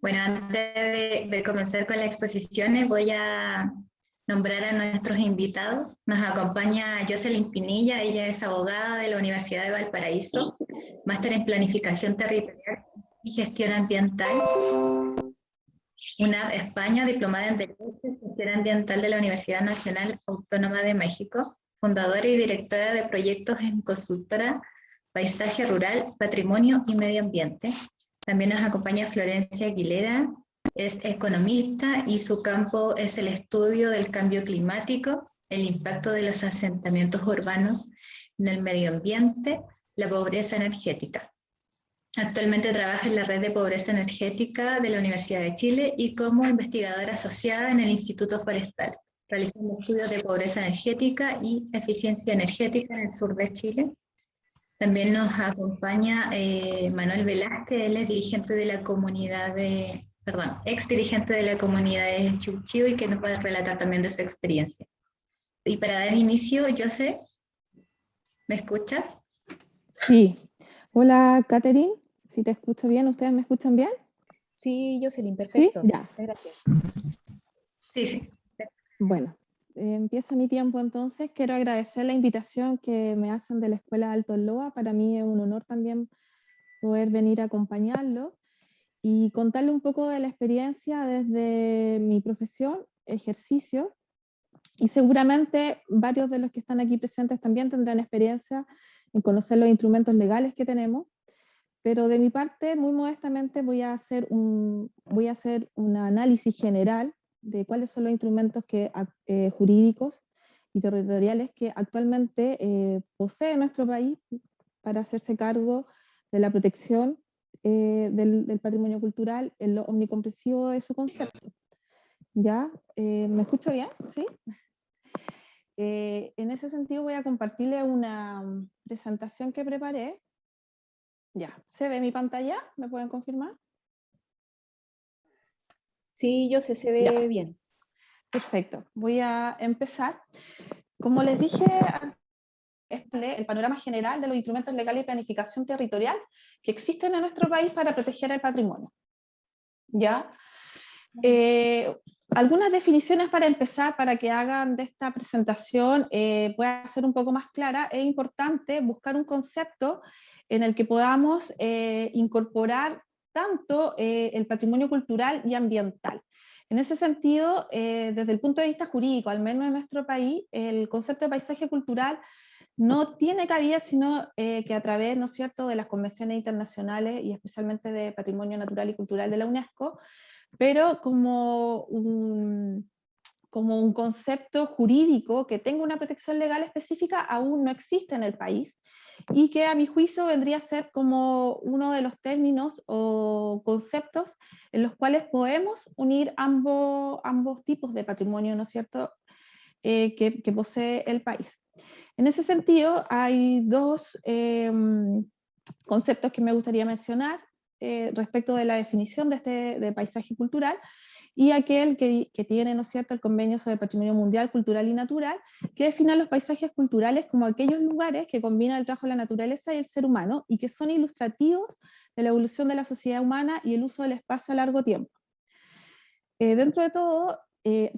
Bueno, antes de comenzar con las exposiciones, voy a nombrar a nuestros invitados. Nos acompaña Jocelyn Pinilla, ella es abogada de la Universidad de Valparaíso, máster en Planificación Territorial y Gestión Ambiental, UNAV España, diplomada en Derecho y Gestión Ambiental de la Universidad Nacional Autónoma de México, fundadora y directora de proyectos en consultora Paisaje Rural, Patrimonio y Medio Ambiente. También nos acompaña Florencia Aguilera, es economista y su campo es el estudio del cambio climático, el impacto de los asentamientos urbanos en el medio ambiente, la pobreza energética. Actualmente trabaja en la Red de Pobreza Energética de la Universidad de Chile y como investigadora asociada en el Instituto Forestal, realizando estudios de pobreza energética y eficiencia energética en el sur de Chile. También nos acompaña Manuel Velázquez, él es dirigente de la comunidad de, perdón, ex dirigente de la comunidad de Chubchiu y que nos va a relatar también de su experiencia. Y para dar inicio, José, ¿me escuchas? Sí. Hola, Catherine. Si te escucho bien, ¿ustedes me escuchan bien? Sí, Jocelyn, perfecto. Sí, ya. Muchas gracias. Sí, sí. Bueno, empieza mi tiempo entonces. Quiero agradecer la invitación que me hacen de la Escuela Alto Loa. Para mí es un honor también poder venir a acompañarlo y contarle un poco de la experiencia desde mi profesión, ejercicio, y seguramente varios de los que están aquí presentes también tendrán experiencia en conocer los instrumentos legales que tenemos. Pero de mi parte, muy modestamente, voy a hacer un análisis general de cuáles son los instrumentos jurídicos y territoriales que actualmente posee nuestro país para hacerse cargo de la protección del patrimonio cultural en lo omnicomprensivo de su concepto. ¿Ya? ¿Me escucho bien? ¿Sí? En ese sentido voy a compartirle una presentación que preparé. Ya, ¿se ve mi pantalla? ¿Me pueden confirmar? Sí, se ve Ya. bien. Perfecto, voy a empezar. Como les dije, el panorama general de los instrumentos legales de planificación territorial que existen en nuestro país para proteger el patrimonio. ¿Ya? Algunas definiciones para empezar, para que hagan de esta presentación pueda ser un poco más clara. Es importante buscar un concepto en el que podamos incorporar tanto el patrimonio cultural y ambiental. En ese sentido, desde el punto de vista jurídico, al menos en nuestro país, el concepto de paisaje cultural no tiene cabida sino que a través, ¿no es cierto?, de las convenciones internacionales y especialmente de Patrimonio Natural y Cultural de la UNESCO, pero como un concepto jurídico que tenga una protección legal específica aún no existe en el país y que a mi juicio vendría a ser como uno de los términos o conceptos en los cuales podemos unir ambos tipos de patrimonio, ¿no es cierto?, que posee el país. En ese sentido, hay dos conceptos que me gustaría mencionar respecto de la definición de paisaje cultural, y aquel que tiene, ¿no es cierto?, el Convenio sobre Patrimonio Mundial, Cultural y Natural, que define los paisajes culturales como aquellos lugares que combinan el trabajo de la naturaleza y el ser humano, y que son ilustrativos de la evolución de la sociedad humana y el uso del espacio a largo tiempo. Dentro de todo,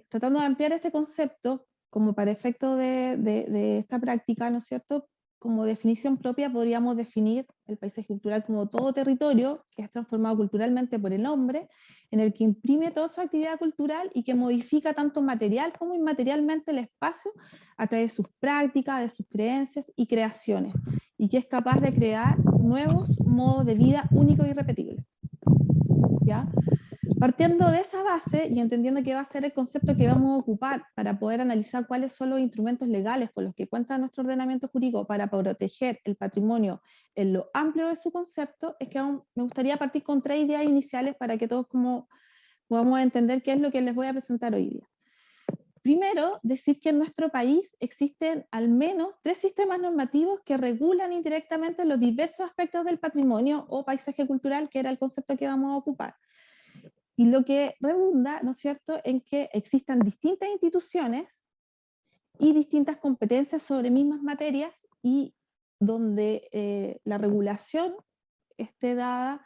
tratando de ampliar este concepto, como para efecto de esta práctica, ¿no es cierto?, como definición propia podríamos definir el paisaje cultural como todo territorio que es transformado culturalmente por el hombre, en el que imprime toda su actividad cultural y que modifica tanto material como inmaterialmente el espacio a través de sus prácticas, de sus creencias y creaciones, y que es capaz de crear nuevos modos de vida únicos y repetibles. ¿Ya? Partiendo de esa base y entendiendo que va a ser el concepto que vamos a ocupar para poder analizar cuáles son los instrumentos legales con los que cuenta nuestro ordenamiento jurídico para proteger el patrimonio en lo amplio de su concepto, es que me gustaría partir con 3 ideas iniciales para que todos podamos entender qué es lo que les voy a presentar hoy día. Primero, decir que en nuestro país existen al menos 3 sistemas normativos que regulan indirectamente los diversos aspectos del patrimonio o paisaje cultural, que era el concepto que vamos a ocupar. Y lo que redunda, ¿no es cierto?, en que existan distintas instituciones y distintas competencias sobre mismas materias y donde la regulación esté dada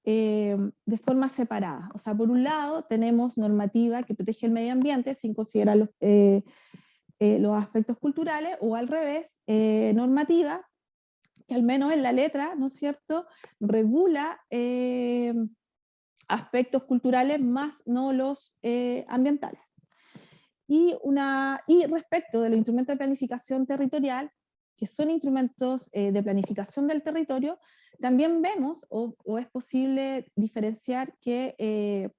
de forma separada. O sea, por un lado tenemos normativa que protege el medio ambiente sin considerar los aspectos culturales, o al revés, normativa que al menos en la letra, ¿no es cierto?, regula aspectos culturales más no los ambientales. Y respecto de los instrumentos de planificación territorial, que son instrumentos de planificación del territorio, también vemos, o es posible diferenciar que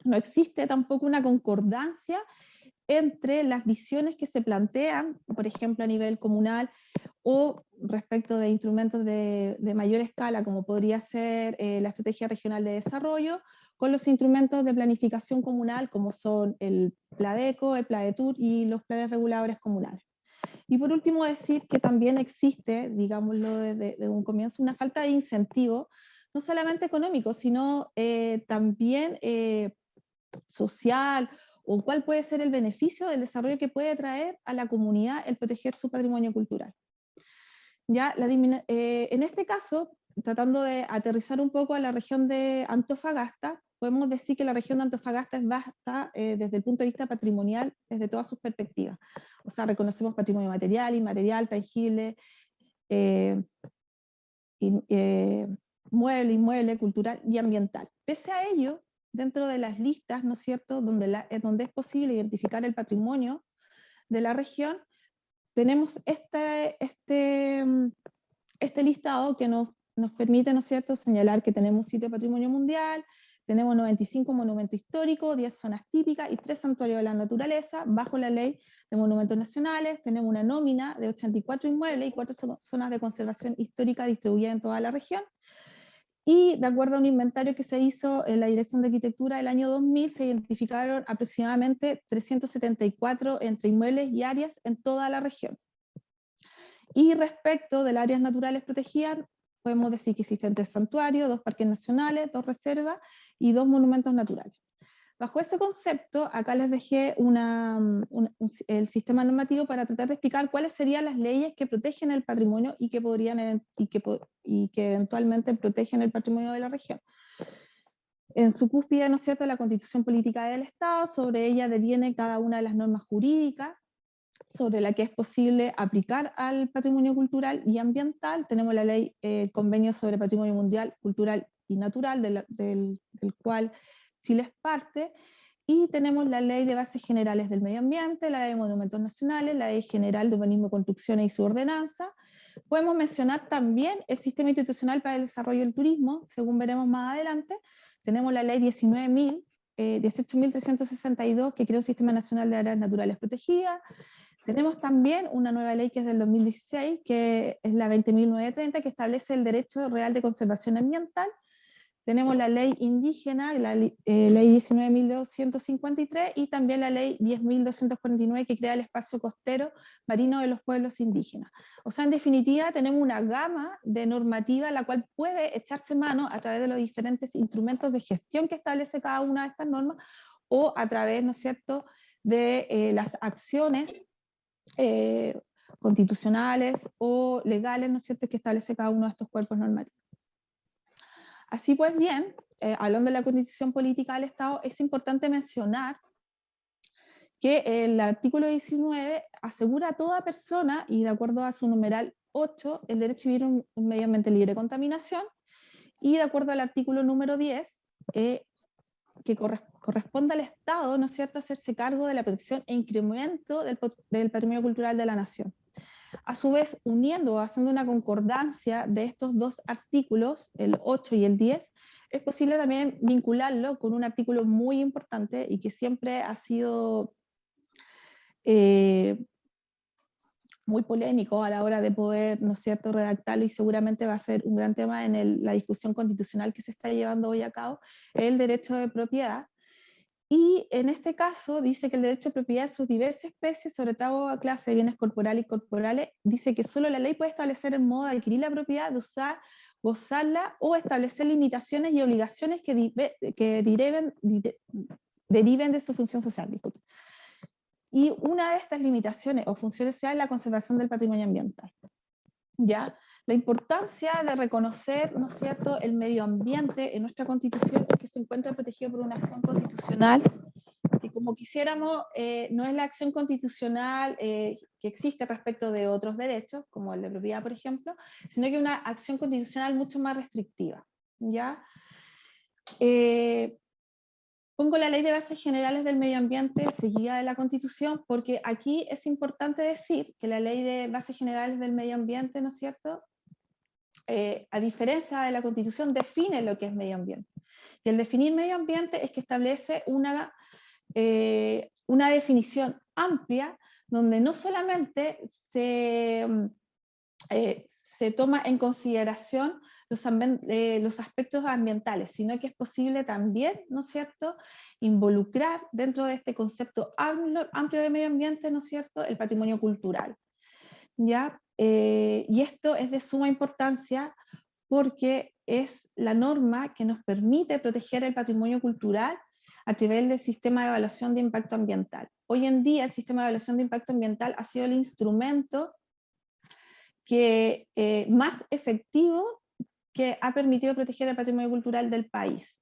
no existe tampoco una concordancia entre las visiones que se plantean, por ejemplo, a nivel comunal, o respecto de instrumentos de mayor escala, como podría ser la Estrategia Regional de Desarrollo, con los instrumentos de planificación comunal, como son el PLADECO, el PLADETUR y los planes reguladores comunales. Y por último decir que también existe, digámoslo desde un comienzo, una falta de incentivo, no solamente económico, sino también social, o cuál puede ser el beneficio del desarrollo que puede traer a la comunidad el proteger su patrimonio cultural. Ya, en este caso, tratando de aterrizar un poco a la región de Antofagasta, podemos decir que la región de Antofagasta es vasta desde el punto de vista patrimonial, desde todas sus perspectivas. O sea, reconocemos patrimonio material, inmaterial, tangible, mueble, inmueble, cultural y ambiental. Pese a ello, dentro de las listas, ¿no es cierto?, donde es posible identificar el patrimonio de la región, tenemos este listado que nos permite, ¿no es cierto?, señalar que tenemos un sitio de patrimonio mundial, tenemos 95 monumentos históricos, 10 zonas típicas y 3 santuarios de la naturaleza. Bajo la ley de monumentos nacionales tenemos una nómina de 84 inmuebles y 4 zonas de conservación histórica distribuidas en toda la región. Y de acuerdo a un inventario que se hizo en la Dirección de Arquitectura del año 2000, se identificaron aproximadamente 374 entre inmuebles y áreas en toda la región. Y respecto de las áreas naturales protegidas, podemos decir que existen 3 santuarios, 2 parques nacionales, 2 reservas y 2 monumentos naturales. Bajo ese concepto, acá les dejé el sistema normativo para tratar de explicar cuáles serían las leyes que protegen el patrimonio y que eventualmente protegen el patrimonio de la región. En su cúspide, ¿no es cierto?, la Constitución Política del Estado, sobre ella deviene cada una de las normas jurídicas sobre la que es posible aplicar al patrimonio cultural y ambiental. Tenemos la ley, Convenio sobre Patrimonio Mundial, Cultural y Natural, del cual Chile es parte, y tenemos la Ley de Bases Generales del Medio Ambiente, la Ley de Monumentos Nacionales, la Ley General de Urbanismo, Construcciones y su ordenanza. Podemos mencionar también el Sistema Institucional para el Desarrollo del Turismo, según veremos más adelante. Tenemos la Ley 18.362, que crea un Sistema Nacional de Áreas Naturales Protegidas. Tenemos también una nueva ley que es del 2016, que es la 20.930, que establece el derecho real de conservación ambiental. Tenemos la ley indígena, la ley 19.253, y también la ley 10.249, que crea el espacio costero marino de los pueblos indígenas. O sea, en definitiva, tenemos una gama de normativa a la cual puede echarse mano a través de los diferentes instrumentos de gestión que establece cada una de estas normas, o a través, ¿no es cierto?, de las acciones constitucionales o legales, ¿no es cierto?, que establece cada uno de estos cuerpos normativos. Así pues bien, hablando de la Constitución Política del Estado, es importante mencionar que el artículo 19 asegura a toda persona, y de acuerdo a su numeral 8, el derecho a vivir un medio ambiente libre de contaminación, y de acuerdo al artículo número 10, que corresponde al Estado, ¿no es cierto?, hacerse cargo de la protección e incremento del patrimonio cultural de la nación. A su vez, uniendo o haciendo una concordancia de estos dos artículos, el 8 y el 10, es posible también vincularlo con un artículo muy importante y que siempre ha sido muy polémico a la hora de poder, ¿no es cierto?, redactarlo, y seguramente va a ser un gran tema en la discusión constitucional que se está llevando hoy a cabo, el derecho de propiedad. Y en este caso dice que el derecho de propiedad de sus diversas especies, sobre todo a clase de bienes corporales y corporales, dice que solo la ley puede establecer el modo de adquirir la propiedad, de usar, gozarla, o establecer limitaciones y obligaciones que deriven de su función social. Disculpe. Y una de estas limitaciones o funciones social es la conservación del patrimonio ambiental. ¿ya? La importancia de reconocer, ¿no es cierto?, el medio ambiente en nuestra Constitución es que se encuentra protegido por una acción constitucional que, como quisiéramos, no es la acción constitucional que existe respecto de otros derechos, como el de propiedad, por ejemplo, sino que una acción constitucional mucho más restrictiva, ¿ya? Pongo la Ley de Bases Generales del Medio Ambiente seguida de la Constitución, porque aquí es importante decir que la Ley de Bases Generales del Medio Ambiente, ¿no es cierto?, a diferencia de la Constitución, define lo que es medio ambiente. Y el definir medio ambiente es que establece una definición amplia, donde no solamente se toma en consideración los aspectos ambientales, sino que es posible también, ¿no es cierto?, involucrar dentro de este concepto amplio de medio ambiente, ¿no es cierto?, el patrimonio cultural, ¿ya? Y esto es de suma importancia porque es la norma que nos permite proteger el patrimonio cultural a través del sistema de evaluación de impacto ambiental. Hoy en día el sistema de evaluación de impacto ambiental ha sido el instrumento que, más efectivo que ha permitido proteger el patrimonio cultural del país,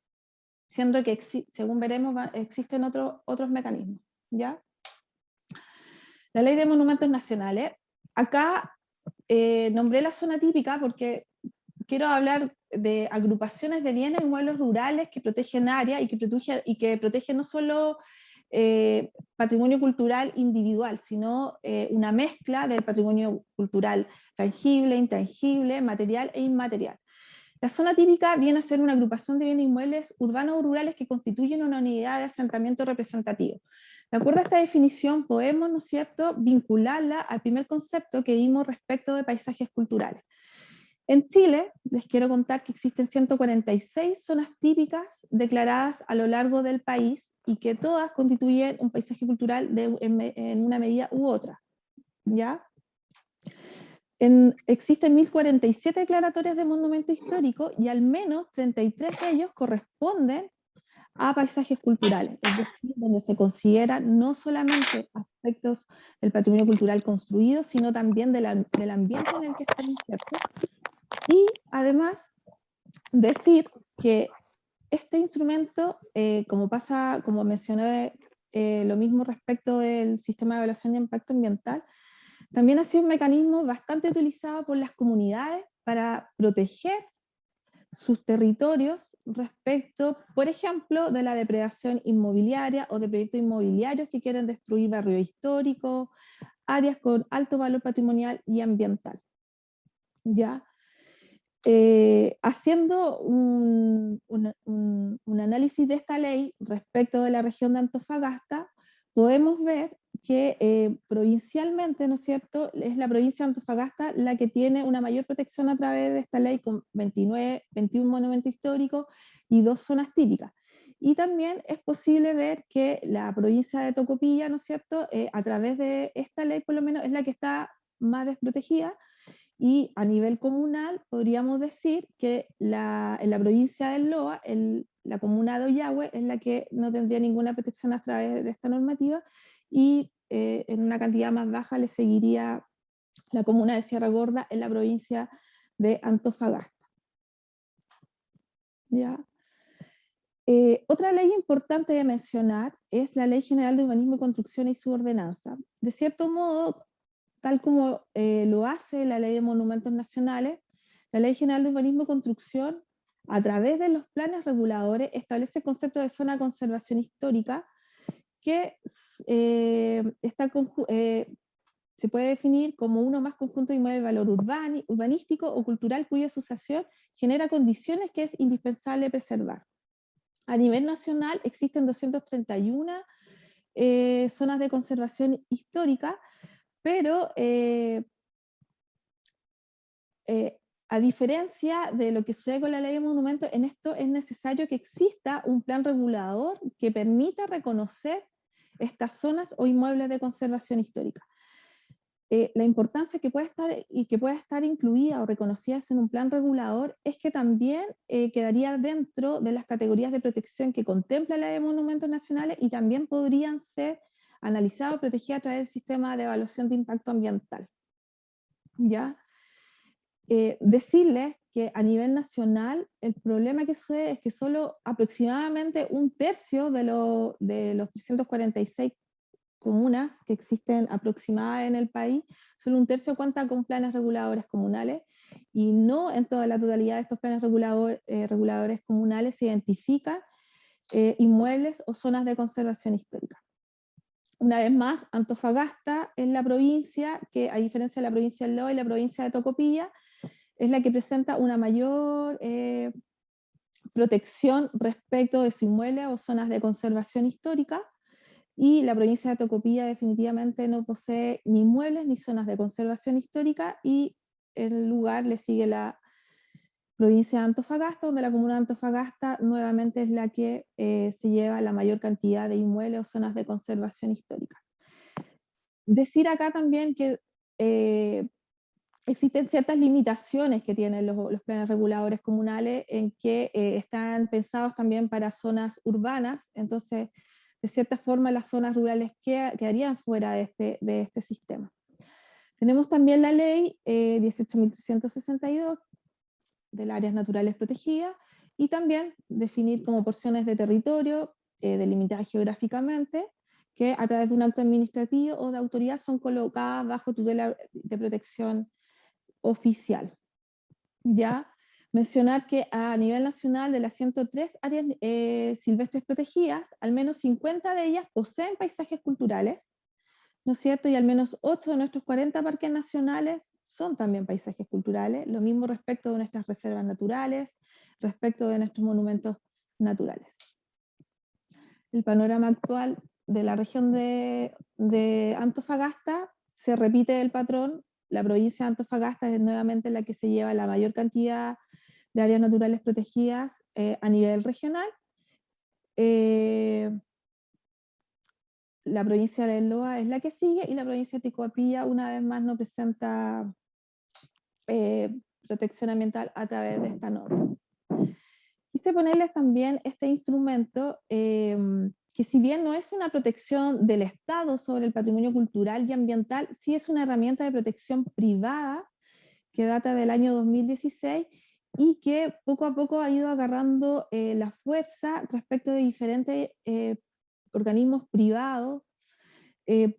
siendo que, según veremos, existen otros mecanismos, ¿ya? La Ley de Monumentos Nacionales. Acá nombré la zona típica porque quiero hablar de agrupaciones de bienes y inmuebles rurales que protegen áreas y que protegen no solo patrimonio cultural individual, sino una mezcla del patrimonio cultural tangible, intangible, material e inmaterial. La zona típica viene a ser una agrupación de bienes inmuebles urbanos o rurales que constituyen una unidad de asentamiento representativo. De acuerdo a esta definición, podemos, ¿no es cierto?, vincularla al primer concepto que dimos respecto de paisajes culturales. En Chile, les quiero contar que existen 146 zonas típicas declaradas a lo largo del país y que todas constituyen un paisaje cultural en una medida u otra, ¿ya? Existen 1047 declaratorias de monumento histórico y al menos 33 de ellos corresponden a paisajes culturales, es decir, donde se consideran no solamente aspectos del patrimonio cultural construido, sino también del ambiente en el que están insertos. Y además, decir que este instrumento, como mencioné lo mismo respecto del sistema de evaluación de impacto ambiental, también ha sido un mecanismo bastante utilizado por las comunidades para proteger sus territorios respecto, por ejemplo, de la depredación inmobiliaria o de proyectos inmobiliarios que quieren destruir barrios históricos, áreas con alto valor patrimonial y ambiental. ¿Ya? Haciendo un análisis de esta ley respecto de la región de Antofagasta, podemos ver que provincialmente, ¿no es cierto?, es la provincia de Antofagasta la que tiene una mayor protección a través de esta ley con 21 monumentos históricos y 2 zonas típicas. Y también es posible ver que la provincia de Tocopilla, ¿no es cierto?, a través de esta ley por lo menos es la que está más desprotegida. Y a nivel comunal podríamos decir que en la provincia del Loa, la comuna de Ollagüe es la que no tendría ninguna protección a través de esta normativa, y en una cantidad más baja le seguiría la comuna de Sierra Gorda en la provincia de Antofagasta. ¿Ya? Otra ley importante de mencionar es la Ley General de Urbanismo y Construcción y su ordenanza. De cierto modo, tal como lo hace la Ley de Monumentos Nacionales, la Ley General de Urbanismo y Construcción, a través de los planes reguladores, establece el concepto de zona de conservación histórica, que se puede definir como uno más conjunto de inmuebles de valor urbanístico o cultural cuya asociación genera condiciones que es indispensable preservar. A nivel nacional existen 231 zonas de conservación histórica, pero a diferencia de lo que sucede con la ley de monumentos, en esto es necesario que exista un plan regulador que permita reconocer estas zonas o inmuebles de conservación histórica. La importancia que puede estar incluida o reconocida en un plan regulador es que también quedaría dentro de las categorías de protección que contempla la ley de monumentos nacionales y también podrían ser analizados o protegidos a través del sistema de evaluación de impacto ambiental. ¿Ya? decirles que a nivel nacional el problema que sucede es que solo aproximadamente un tercio de los 346 comunas que existen aproximadas en el país, solo un tercio cuenta con planes reguladores comunales, y no en toda la totalidad de estos planes reguladores comunales se identifican inmuebles o zonas de conservación histórica. Una vez más, Antofagasta es la provincia que, a diferencia de la provincia del Loa y la provincia de Tocopilla, es la que presenta una mayor protección respecto de su inmueble o zonas de conservación histórica, y la provincia de Tocopilla definitivamente no posee ni inmuebles ni zonas de conservación histórica, y en lugar le sigue la provincia de Antofagasta, donde la comuna de Antofagasta nuevamente es la que se lleva la mayor cantidad de inmuebles o zonas de conservación histórica. Decir acá también que existen ciertas limitaciones que tienen los planes reguladores comunales, en que están pensados también para zonas urbanas, entonces de cierta forma las zonas rurales quedarían fuera de este sistema. Tenemos también la ley 18.362 del áreas naturales protegidas, y también definir como porciones de territorio delimitadas geográficamente, que a través de un acto administrativo o de autoridad son colocadas bajo tutela de protección oficial. Ya mencionar que a nivel nacional de las 103 áreas silvestres protegidas, al menos 50 de ellas poseen paisajes culturales, ¿no es cierto? Y al menos 8 de nuestros 40 parques nacionales son también paisajes culturales, lo mismo respecto de nuestras reservas naturales, respecto de nuestros monumentos naturales. El panorama actual de la región de Antofagasta se repite el patrón. La provincia de Antofagasta es nuevamente la que se lleva la mayor cantidad de áreas naturales protegidas a nivel regional. La provincia de Loa es la que sigue, y la provincia de Tocopilla una vez más no presenta protección ambiental a través de esta norma. Quise ponerles también este instrumento que, si bien no es una protección del Estado sobre el patrimonio cultural y ambiental, sí es una herramienta de protección privada que data del año 2016 y que poco a poco ha ido agarrando la fuerza respecto de diferentes organismos privados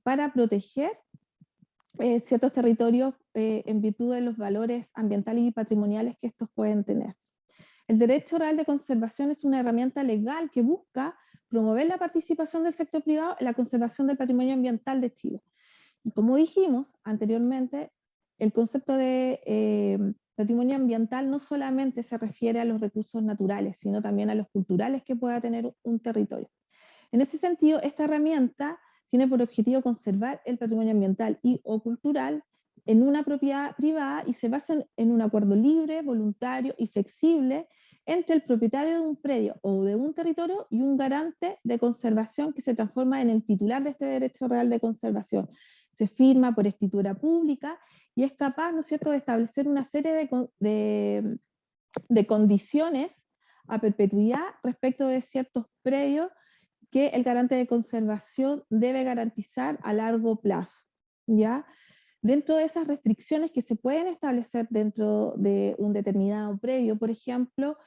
para proteger ciertos territorios en virtud de los valores ambientales y patrimoniales que estos pueden tener. El derecho real de conservación es una herramienta legal que busca promover la participación del sector privado en la conservación del patrimonio ambiental de Chile. Y como dijimos anteriormente, el concepto de patrimonio ambiental no solamente se refiere a los recursos naturales, sino también a los culturales que pueda tener un territorio. En ese sentido, esta herramienta tiene por objetivo conservar el patrimonio ambiental y o cultural en una propiedad privada, y se basa en un acuerdo libre, voluntario y flexible entre el propietario de un predio o de un territorio y un garante de conservación que se transforma en el titular de este derecho real de conservación. Se firma por escritura pública y es capaz, ¿no es cierto?, de establecer una serie de condiciones a perpetuidad respecto de ciertos predios que el garante de conservación debe garantizar a largo plazo, ¿ya? Dentro de esas restricciones que se pueden establecer dentro de un determinado predio, por ejemplo,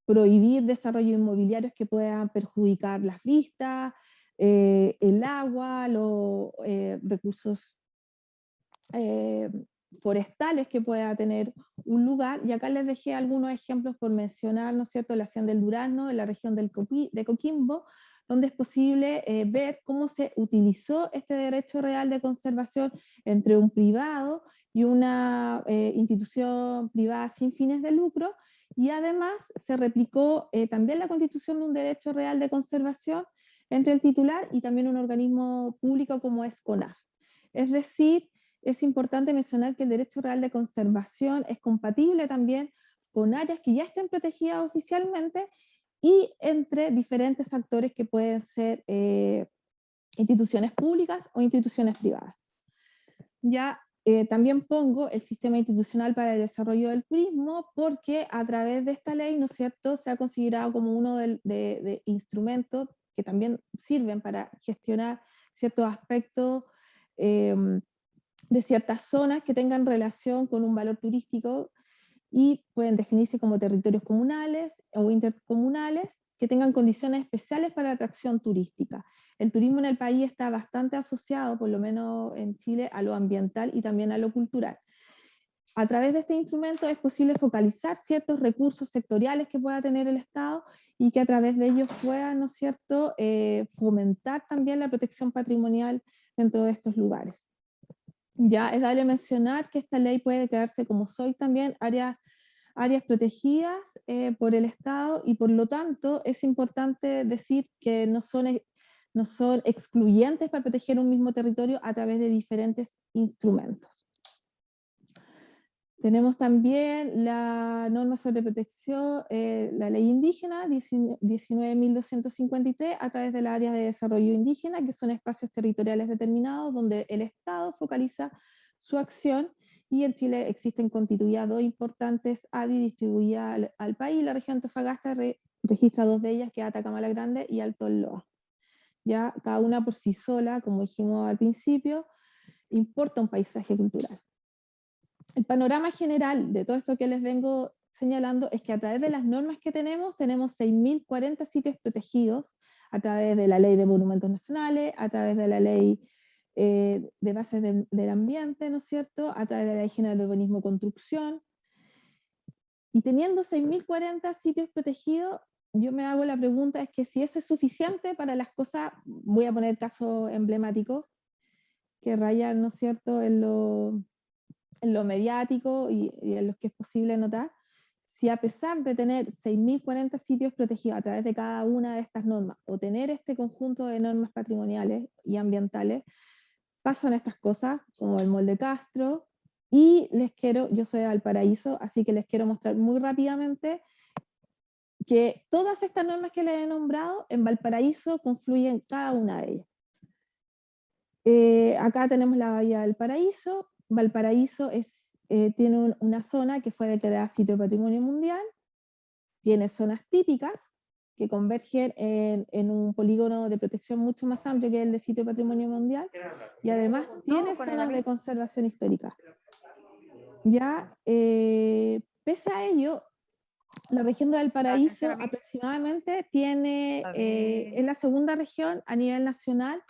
prohibir desarrollos inmobiliarios que puedan perjudicar las vistas, el agua, los recursos forestales que pueda tener un lugar. Y acá les dejé algunos ejemplos por mencionar, ¿no es cierto?, la Hacienda del Durazno, en la región de Coquimbo, donde es posible ver cómo se utilizó este derecho real de conservación entre un privado y una institución privada sin fines de lucro, y además se replicó también la constitución de un derecho real de conservación entre el titular y también un organismo público como es CONAF. Es decir, es importante mencionar que el derecho real de conservación es compatible también con áreas que ya estén protegidas oficialmente y entre diferentes actores que pueden ser instituciones públicas o instituciones privadas. Ya también pongo el sistema institucional para el desarrollo del turismo, porque a través de esta ley, ¿no es cierto?, se ha considerado como uno de instrumentos que también sirven para gestionar ciertos aspectos de ciertas zonas que tengan relación con un valor turístico y pueden definirse como territorios comunales o intercomunales que tengan condiciones especiales para la atracción turística. El turismo en el país está bastante asociado, por lo menos en Chile, a lo ambiental y también a lo cultural. A través de este instrumento es posible focalizar ciertos recursos sectoriales que pueda tener el Estado y que a través de ellos puedan, ¿no es cierto?, fomentar también la protección patrimonial dentro de estos lugares. Ya es dable mencionar que esta ley puede declararse como SOI también áreas protegidas por el Estado y por lo tanto es importante decir que no son excluyentes para proteger un mismo territorio a través de diferentes instrumentos. Tenemos también la norma sobre protección, la ley indígena 19.253 a través del área de desarrollo indígena, que son espacios territoriales determinados donde el Estado focaliza su acción, y en Chile existen constituidas dos importantes ADI distribuidas al país. La región Antofagasta registra dos de ellas, que es Atacama la Grande y Alto Loa. Ya cada una por sí sola, como dijimos al principio, importa un paisaje cultural. El panorama general de todo esto que les vengo señalando es que a través de las normas que tenemos 6.040 sitios protegidos, a través de la Ley de Monumentos Nacionales, a través de la Ley de Bases del Ambiente, ¿no es cierto?, a través de la Ley General de Urbanismo y Construcción. Y teniendo 6.040 sitios protegidos, yo me hago la pregunta, es que si eso es suficiente para las cosas, voy a poner casos emblemáticos, que rayan, ¿no es cierto?, en lo mediático y en los que es posible notar, si a pesar de tener 6.040 sitios protegidos a través de cada una de estas normas, o tener este conjunto de normas patrimoniales y ambientales, pasan estas cosas, como el Molde Castro, y yo soy de Valparaíso, así que les quiero mostrar muy rápidamente que todas estas normas que les he nombrado, en Valparaíso confluyen cada una de ellas. Acá tenemos la Bahía del Paraíso. Valparaíso tiene una zona que fue declarada Sitio de Patrimonio Mundial, tiene zonas típicas que convergen en un polígono de protección mucho más amplio que el de Sitio de Patrimonio Mundial, y además tiene zonas de conservación histórica. Ya, pese a ello, la región de Valparaíso aproximadamente es la segunda región a nivel nacional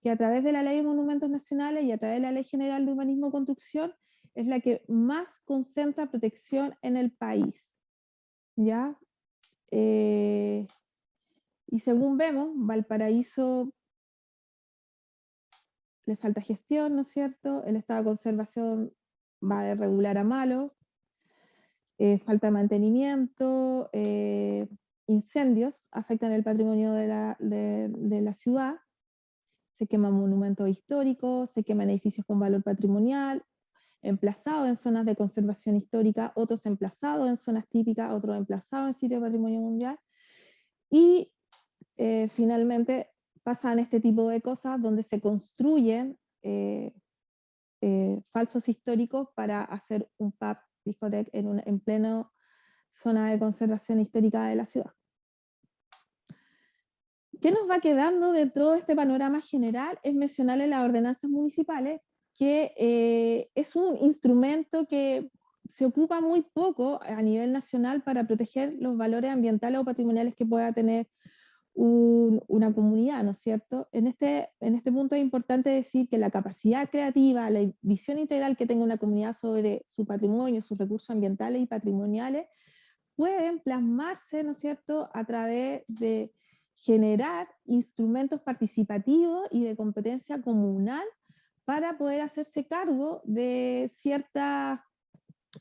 que a través de la Ley de Monumentos Nacionales y a través de la Ley General de Urbanismo y Construcción es la que más concentra protección en el país. ¿Ya? Y según vemos, Valparaíso le falta gestión, ¿no es cierto? El estado de conservación va de regular a malo, falta de mantenimiento, incendios afectan el patrimonio de la ciudad, se queman monumentos históricos, se queman edificios con valor patrimonial, emplazados en zonas de conservación histórica, otros emplazados en zonas típicas, otros emplazados en sitios de patrimonio mundial, y finalmente pasan este tipo de cosas donde se construyen falsos históricos para hacer un pub, discoteca en pleno zona de conservación histórica de la ciudad. ¿Qué nos va quedando dentro de este panorama general? Es mencionarle las ordenanzas municipales, que es un instrumento que se ocupa muy poco a nivel nacional para proteger los valores ambientales o patrimoniales que pueda tener una comunidad, ¿no es cierto? En este punto es importante decir que la capacidad creativa, la visión integral que tenga una comunidad sobre su patrimonio, sus recursos ambientales y patrimoniales, pueden plasmarse, ¿no es cierto?, a través de generar instrumentos participativos y de competencia comunal para poder hacerse cargo de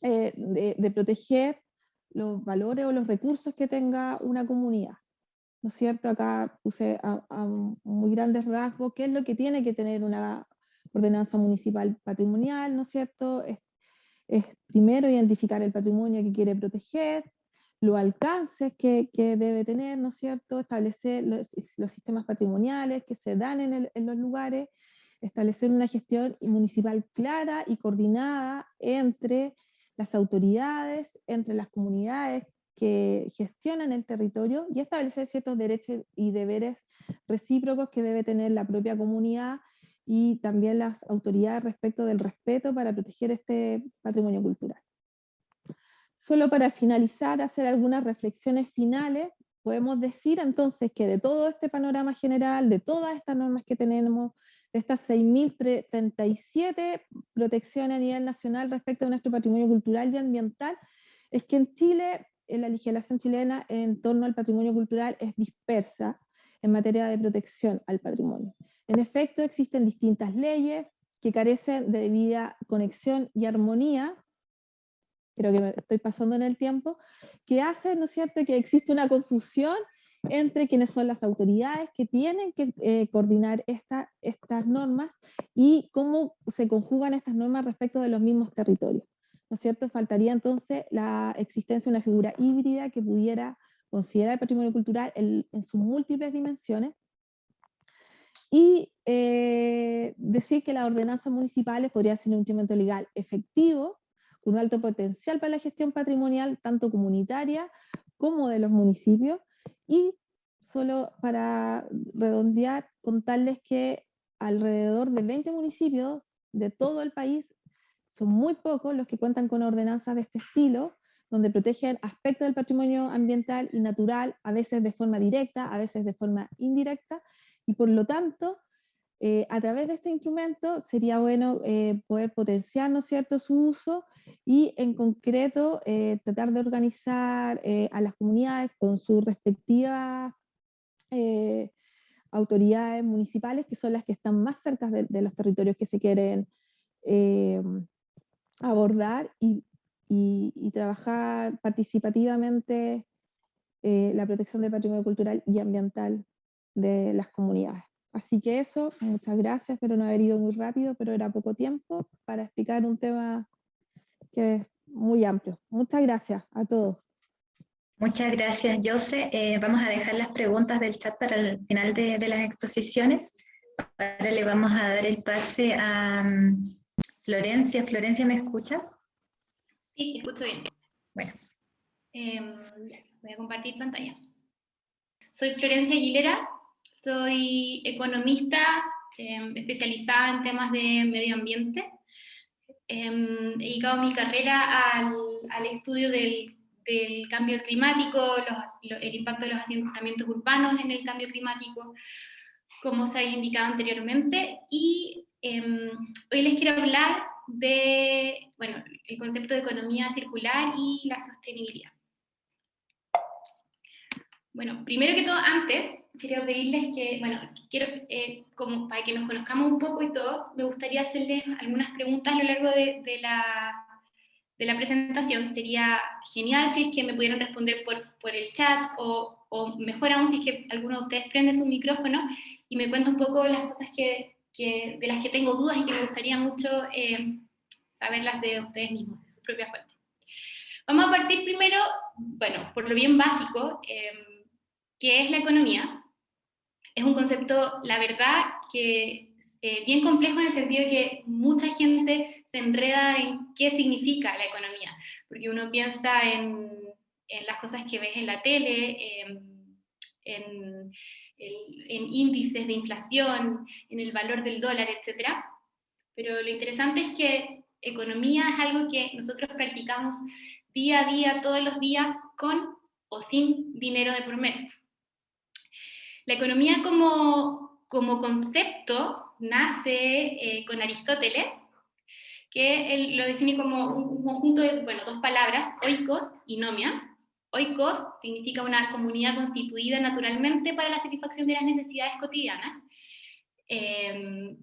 de proteger los valores o los recursos que tenga una comunidad. ¿No es cierto? Acá puse a muy grandes rasgos qué es lo que tiene que tener una ordenanza municipal patrimonial, ¿no es cierto? Es primero identificar el patrimonio que quiere proteger, los alcances que debe tener, ¿no es cierto? Establecer los sistemas patrimoniales que se dan en los lugares, establecer una gestión municipal clara y coordinada entre las autoridades, entre las comunidades que gestionan el territorio, y establecer ciertos derechos y deberes recíprocos que debe tener la propia comunidad y también las autoridades respecto del respeto para proteger este patrimonio cultural. Solo para finalizar, hacer algunas reflexiones finales, podemos decir entonces que de todo este panorama general, de todas estas normas que tenemos, de estas 6.037 protecciones a nivel nacional respecto a nuestro patrimonio cultural y ambiental, es que en Chile, la legislación chilena en torno al patrimonio cultural es dispersa en materia de protección al patrimonio. En efecto, existen distintas leyes que carecen de debida conexión y armonía, creo que me estoy pasando en el tiempo, que hace, ¿no es cierto?, que existe una confusión entre quienes son las autoridades que tienen que coordinar estas normas y cómo se conjugan estas normas respecto de los mismos territorios, ¿no es cierto? Faltaría entonces la existencia de una figura híbrida que pudiera considerar el patrimonio cultural en sus múltiples dimensiones, y decir que las ordenanzas municipales podrían ser un instrumento legal efectivo, con un alto potencial para la gestión patrimonial, tanto comunitaria como de los municipios, y solo para redondear, contarles que alrededor de 20 municipios de todo el país, son muy pocos los que cuentan con ordenanzas de este estilo, donde protegen aspectos del patrimonio ambiental y natural, a veces de forma directa, a veces de forma indirecta, y por lo tanto, a través de este instrumento sería bueno poder potenciar, ¿no es cierto?, su uso y en concreto tratar de organizar a las comunidades con sus respectivas autoridades municipales, que son las que están más cerca de los territorios que se quieren abordar y trabajar participativamente la protección del patrimonio cultural y ambiental de las comunidades. Así que eso, muchas gracias, espero no haber ido muy rápido, pero era poco tiempo para explicar un tema que es muy amplio. Muchas gracias a todos. Muchas gracias, Jose. Vamos a dejar las preguntas del chat para el final de las exposiciones. Ahora le vamos a dar el pase a Florencia. Florencia, ¿me escuchas? Sí, te escucho bien. Bueno. Voy a compartir pantalla. Soy Florencia Aguilera, soy economista especializada en temas de medio ambiente. He dedicado mi carrera al estudio del cambio climático, el impacto de los asentamientos urbanos en el cambio climático, como se había indicado anteriormente, y hoy les quiero hablar de, bueno, el concepto de economía circular y la sostenibilidad. Bueno, primero que todo, antes, quiero pedirles que, bueno, como para que nos conozcamos un poco y todo, me gustaría hacerles algunas preguntas a lo largo de la presentación. Sería genial si es que me pudieran responder por el chat, o mejor aún si es que alguno de ustedes prende su micrófono y me cuenta un poco las cosas de las que tengo dudas y que me gustaría mucho saberlas de ustedes mismos, de su propia fuente. Vamos a partir primero, bueno, por lo bien básico, ¿qué es la economía? Es un concepto, la verdad, que bien complejo en el sentido de que mucha gente se enreda en qué significa la economía, porque uno piensa en las cosas que ves en la tele, en índices de inflación, en el valor del dólar, etc. Pero lo interesante es que economía es algo que nosotros practicamos día a día, todos los días, con o sin dinero de por medio. La economía como concepto nace con Aristóteles, que él lo define como un conjunto de, bueno, dos palabras, oikos y nomia. Oikos significa una comunidad constituida naturalmente para la satisfacción de las necesidades cotidianas.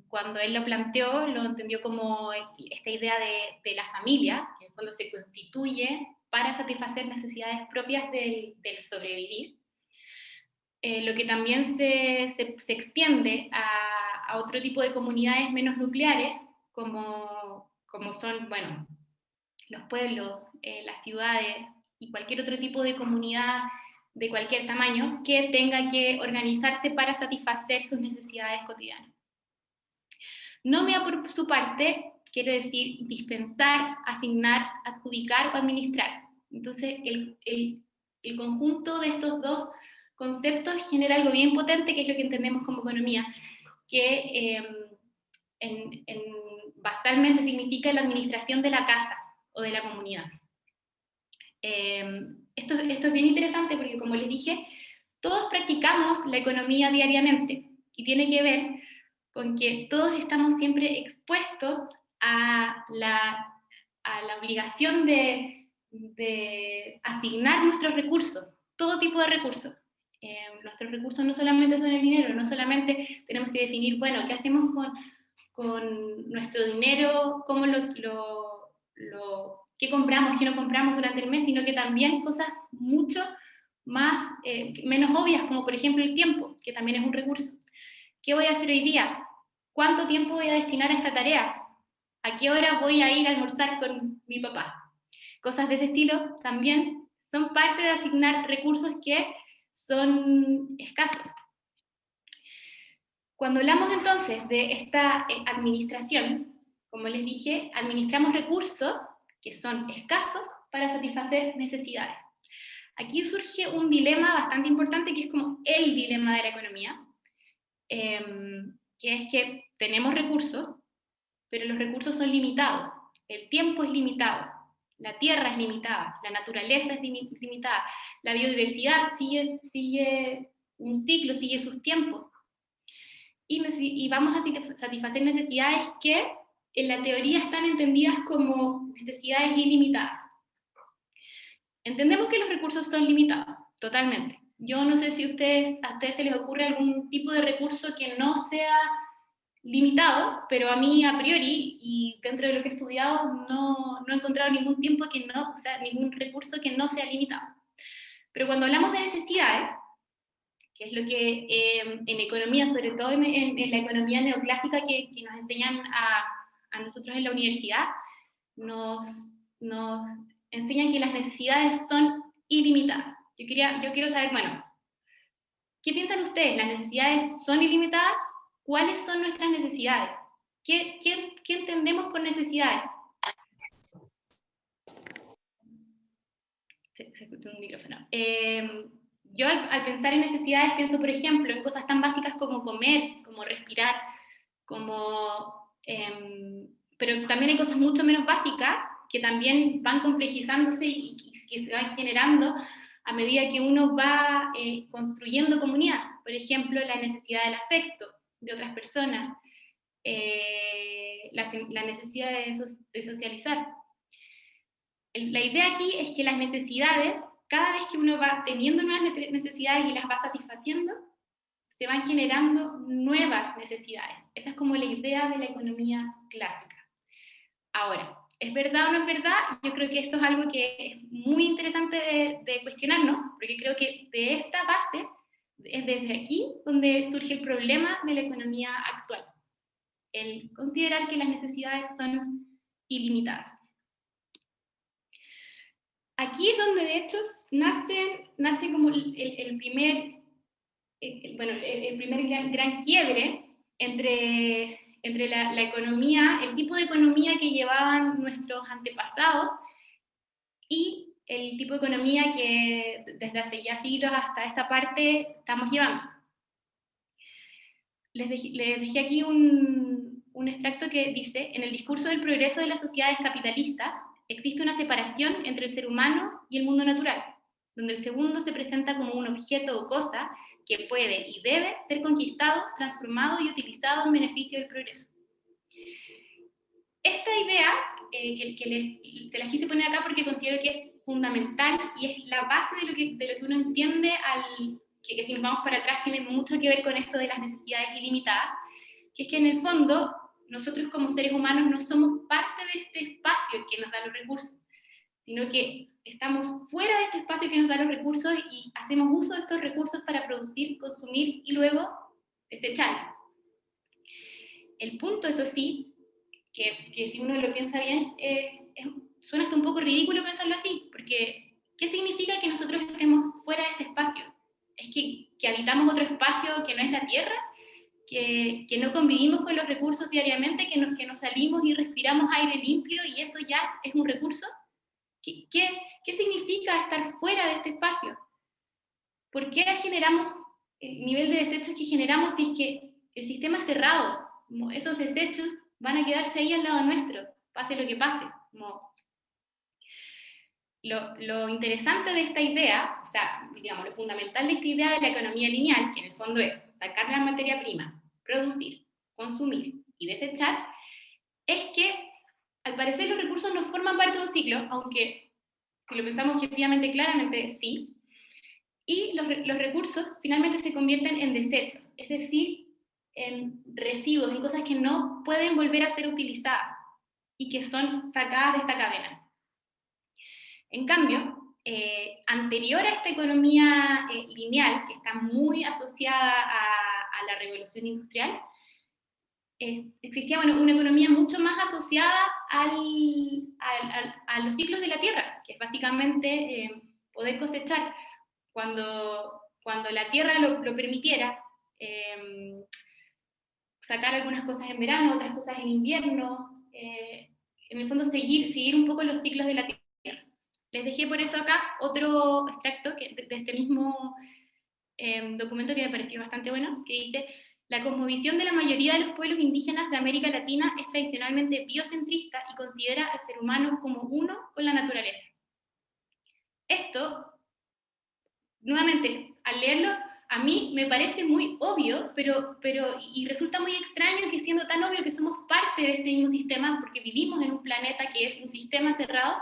Cuando él lo planteó, lo entendió como esta idea de la familia, que en el fondo se constituye para satisfacer necesidades propias del sobrevivir. Lo que también se extiende a otro tipo de comunidades menos nucleares, como son, bueno, los pueblos, las ciudades y cualquier otro tipo de comunidad de cualquier tamaño que tenga que organizarse para satisfacer sus necesidades cotidianas. Nomia, por su parte, quiere decir dispensar, asignar, adjudicar o administrar. Entonces, el conjunto de estos dos conceptos genera algo bien potente, que es lo que entendemos como economía, que basalmente significa la administración de la casa o de la comunidad. Esto es bien interesante porque, como les dije, todos practicamos la economía diariamente y tiene que ver con que todos estamos siempre expuestos a la obligación de asignar nuestros recursos, todo tipo de recursos. Nuestros recursos no solamente son el dinero, no solamente tenemos que definir, bueno, ¿qué hacemos con nuestro dinero? ¿Cómo qué compramos, qué no compramos durante el mes? Sino que también cosas mucho más, menos obvias, como por ejemplo el tiempo, que también es un recurso. ¿Qué voy a hacer hoy día? ¿Cuánto tiempo voy a destinar a esta tarea? ¿A qué hora voy a ir a almorzar con mi papá? Cosas de ese estilo también son parte de asignar recursos que son escasos. Cuando hablamos entonces de esta administración, como les dije, administramos recursos que son escasos para satisfacer necesidades. Aquí surge un dilema bastante importante que es como el dilema de la economía, que es que tenemos recursos, pero los recursos son limitados, el tiempo es limitado, la tierra es limitada, la naturaleza es limitada, la biodiversidad sigue un ciclo, sigue sus tiempos, y vamos a satisfacer necesidades que en la teoría están entendidas como necesidades ilimitadas. Entendemos que los recursos son limitados, totalmente. Yo no sé si a ustedes se les ocurre algún tipo de recurso que no sea limitado, pero a mí a priori, y dentro de lo que he estudiado, no he encontrado ningún ningún recurso que no sea limitado. Pero cuando hablamos de necesidades, que es lo que en economía, sobre todo en la economía neoclásica que nos enseñan a nosotros en la universidad, nos enseñan que las necesidades son ilimitadas. Yo quiero saber, bueno, ¿qué piensan ustedes? ¿Las necesidades son ilimitadas? ¿Cuáles son nuestras necesidades? ¿Qué entendemos por necesidades? Se escuchó un micrófono. Yo al pensar en necesidades pienso, por ejemplo, en cosas tan básicas como comer, como respirar, pero también hay cosas mucho menos básicas que también van complejizándose y que se van generando a medida que uno va construyendo comunidad. Por ejemplo, la necesidad del afecto de otras personas, la necesidad de socializar. La idea aquí es que las necesidades, cada vez que uno va teniendo nuevas necesidades y las va satisfaciendo, se van generando nuevas necesidades. Esa es como la idea de la economía clásica. Ahora, ¿es verdad o no es verdad? Yo creo que esto es algo que es muy interesante de cuestionarnos, porque creo que de esta base es desde aquí donde surge el problema de la economía actual. El considerar que las necesidades son ilimitadas. Aquí es donde de hecho nace como el primer gran quiebre entre la economía, el tipo de economía que llevaban nuestros antepasados y el tipo de economía que desde hace ya siglos hasta esta parte estamos llevando. Les dejé aquí un extracto que dice: en el discurso del progreso de las sociedades capitalistas existe una separación entre el ser humano y el mundo natural, donde el segundo se presenta como un objeto o cosa que puede y debe ser conquistado, transformado y utilizado en beneficio del progreso. Esta idea, se las quise poner acá porque considero que es fundamental y es la base de lo que uno entiende, que si nos vamos para atrás tiene mucho que ver con esto de las necesidades ilimitadas, que es que en el fondo nosotros como seres humanos no somos parte de este espacio que nos da los recursos, sino que estamos fuera de este espacio que nos da los recursos y hacemos uso de estos recursos para producir, consumir y luego desechar. El punto, eso sí, que si uno lo piensa bien, suena hasta un poco ridículo pensarlo así, porque ¿qué significa que nosotros estemos fuera de este espacio? ¿Es que habitamos otro espacio que no es la Tierra? Que no convivimos con los recursos diariamente, que nos salimos y respiramos aire limpio y eso ya es un recurso? ¿Qué significa estar fuera de este espacio? ¿Por qué generamos el nivel de desechos que generamos si es que el sistema es cerrado? como esos desechos van a quedarse ahí al lado nuestro, pase lo que pase. Como lo interesante de esta idea, o sea, digamos, lo fundamental de esta idea de la economía lineal, que en el fondo es sacar la materia prima, producir, consumir y desechar, es que al parecer los recursos no forman parte de un ciclo, aunque si lo pensamos objetivamente, claramente sí, y los recursos finalmente se convierten en desechos, es decir, en residuos, en cosas que no pueden volver a ser utilizadas y que son sacadas de esta cadena. En cambio, anterior a esta economía lineal, que está muy asociada a la revolución industrial, existía una economía mucho más asociada a los ciclos de la tierra, que es básicamente poder cosechar cuando la tierra lo permitiera, sacar algunas cosas en verano, otras cosas en invierno, en el fondo seguir un poco los ciclos de la tierra. Les dejé por eso acá otro extracto de este mismo documento que me pareció bastante bueno, que dice: la cosmovisión de la mayoría de los pueblos indígenas de América Latina es tradicionalmente biocentrista y considera al ser humano como uno con la naturaleza. Esto, nuevamente, al leerlo, a mí me parece muy obvio, y resulta muy extraño que, siendo tan obvio que somos parte de este mismo sistema, porque vivimos en un planeta que es un sistema cerrado,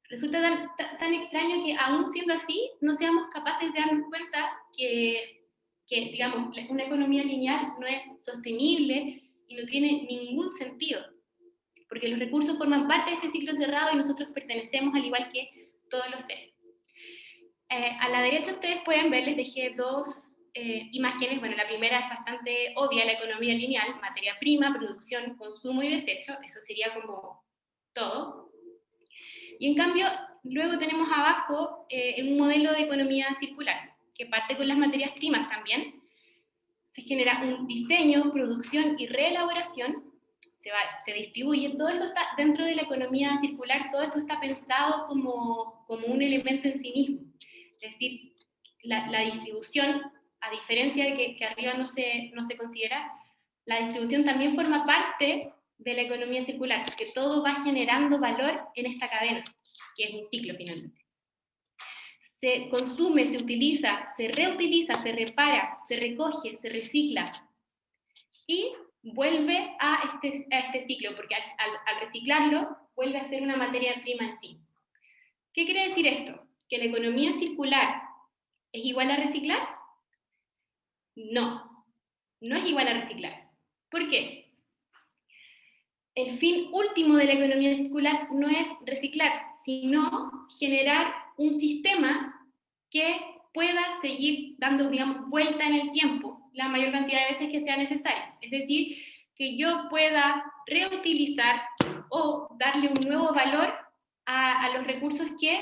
resulta tan extraño que, aún siendo así, no seamos capaces de darnos cuenta que, digamos, una economía lineal no es sostenible y no tiene ningún sentido, porque los recursos forman parte de este ciclo cerrado y nosotros pertenecemos al igual que todos los seres. A la derecha ustedes pueden ver, les dejé dos imágenes. Bueno, la primera es bastante obvia, la economía lineal: materia prima, producción, consumo y desecho. Eso sería como todo. Y en cambio, luego tenemos abajo un modelo de economía circular, que parte con las materias primas también. Se genera un diseño, producción y reelaboración, se distribuye. Todo esto está dentro de la economía circular, todo esto está pensado como un elemento en sí mismo. Es decir, la distribución, a diferencia de que arriba no se considera, la distribución también forma parte de la economía circular, porque todo va generando valor en esta cadena, que es un ciclo finalmente. Se consume, se utiliza, se reutiliza, se repara, se recoge, se recicla y vuelve a este ciclo, porque al reciclarlo vuelve a ser una materia prima en sí. ¿Qué quiere decir esto? ¿Que la economía circular es igual a reciclar? No, no es igual a reciclar. ¿Por qué? El fin último de la economía circular no es reciclar, sino generar un sistema que pueda seguir dando, digamos, vuelta en el tiempo la mayor cantidad de veces que sea necesario. Es decir, que yo pueda reutilizar o darle un nuevo valor a los recursos que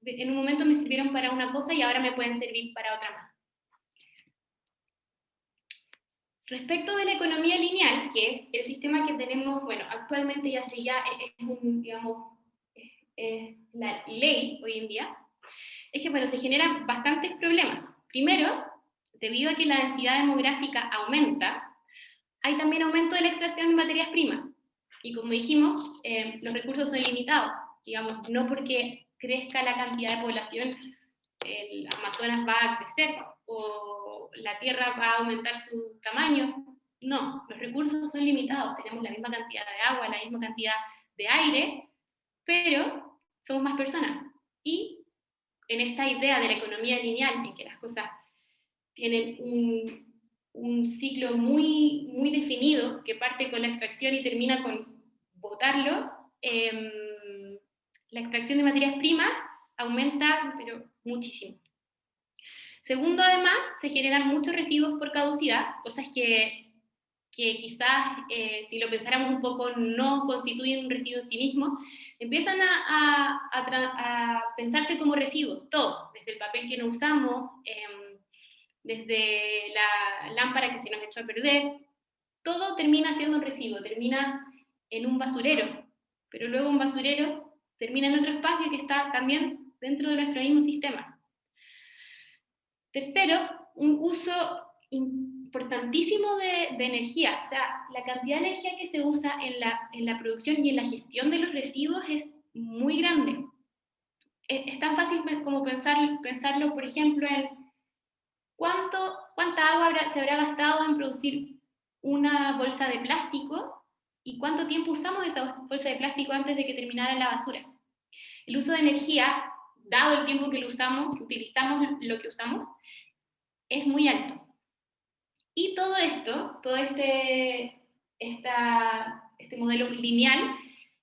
en un momento me sirvieron para una cosa y ahora me pueden servir para otra más. Respecto de la economía lineal, que es el sistema que tenemos, bueno, actualmente ya es la ley hoy en día, es que, bueno, se generan bastantes problemas. Primero, debido a que la densidad demográfica aumenta, hay también aumento de la extracción de materias primas. Y como dijimos, los recursos son limitados. Digamos, no porque crezca la cantidad de población, el Amazonas va a crecer o la Tierra va a aumentar su tamaño. No, los recursos son limitados. Tenemos la misma cantidad de agua, la misma cantidad de aire, pero somos más personas. Y en esta idea de la economía lineal, en que las cosas tienen un ciclo muy, muy definido, que parte con la extracción y termina con botarlo, la extracción de materias primas aumenta, pero muchísimo. Segundo, además, se generan muchos residuos por caducidad, cosas que quizás, si lo pensáramos un poco, no constituyen un residuo en sí mismo, empiezan a pensarse como residuos, todo, desde el papel que no usamos, desde la lámpara que se nos echó a perder, todo termina siendo un residuo, termina en un basurero, pero luego un basurero termina en otro espacio que está también dentro de nuestro mismo sistema. Tercero, un uso importantísimo de energía. O sea, la cantidad de energía que se usa en la producción y en la gestión de los residuos es muy grande. Es tan fácil como pensarlo, por ejemplo, en cuánta agua se habrá gastado en producir una bolsa de plástico y cuánto tiempo usamos esa bolsa de plástico antes de que terminara en la basura. El uso de energía, dado el tiempo que lo usamos, que utilizamos lo que usamos, es muy alto. Y todo esto, este modelo lineal,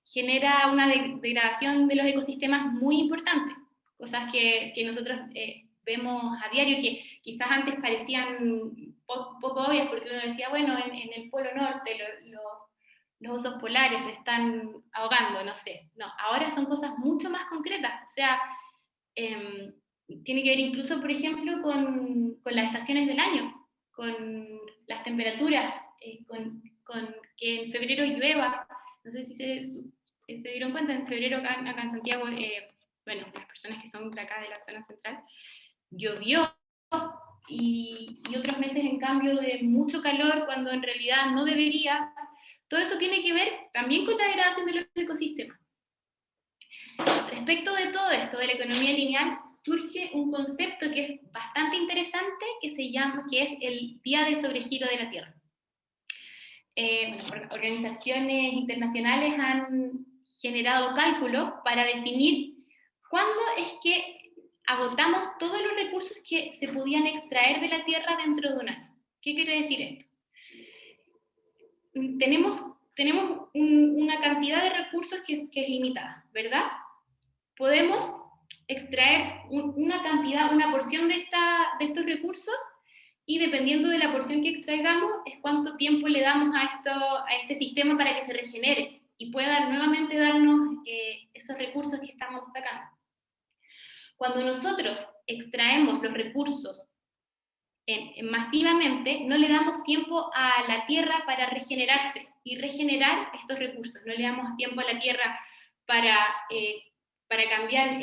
genera una degradación de los ecosistemas muy importante, cosas que nosotros vemos a diario, que quizás antes parecían poco obvias, porque uno decía, bueno, en el Polo Norte los osos polares se están ahogando, no sé. No, ahora son cosas mucho más concretas, o sea, tiene que ver incluso, por ejemplo, con las estaciones del año, con las temperaturas, con que en febrero llueva. No sé si se dieron cuenta, en febrero acá en Santiago, bueno, las personas que son de acá de la zona central, llovió, y otros meses en cambio de mucho calor cuando en realidad no debería. Todo eso tiene que ver también con la degradación de los ecosistemas. Respecto de todo esto, de la economía lineal, surge un concepto que es bastante interesante, que es el Día del Sobregiro de la Tierra. Organizaciones internacionales han generado cálculos para definir cuándo es que agotamos todos los recursos que se podían extraer de la Tierra dentro de un año. ¿Qué quiere decir esto? Tenemos una cantidad de recursos que es limitada, ¿verdad? Podemos extraer una porción de estos recursos, y dependiendo de la porción que extraigamos es cuánto tiempo le damos a este sistema para que se regenere y pueda nuevamente darnos esos recursos que estamos sacando. Cuando nosotros extraemos los recursos masivamente, no le damos tiempo a la Tierra para regenerarse y regenerar estos recursos. No le damos tiempo a la Tierra para cambiar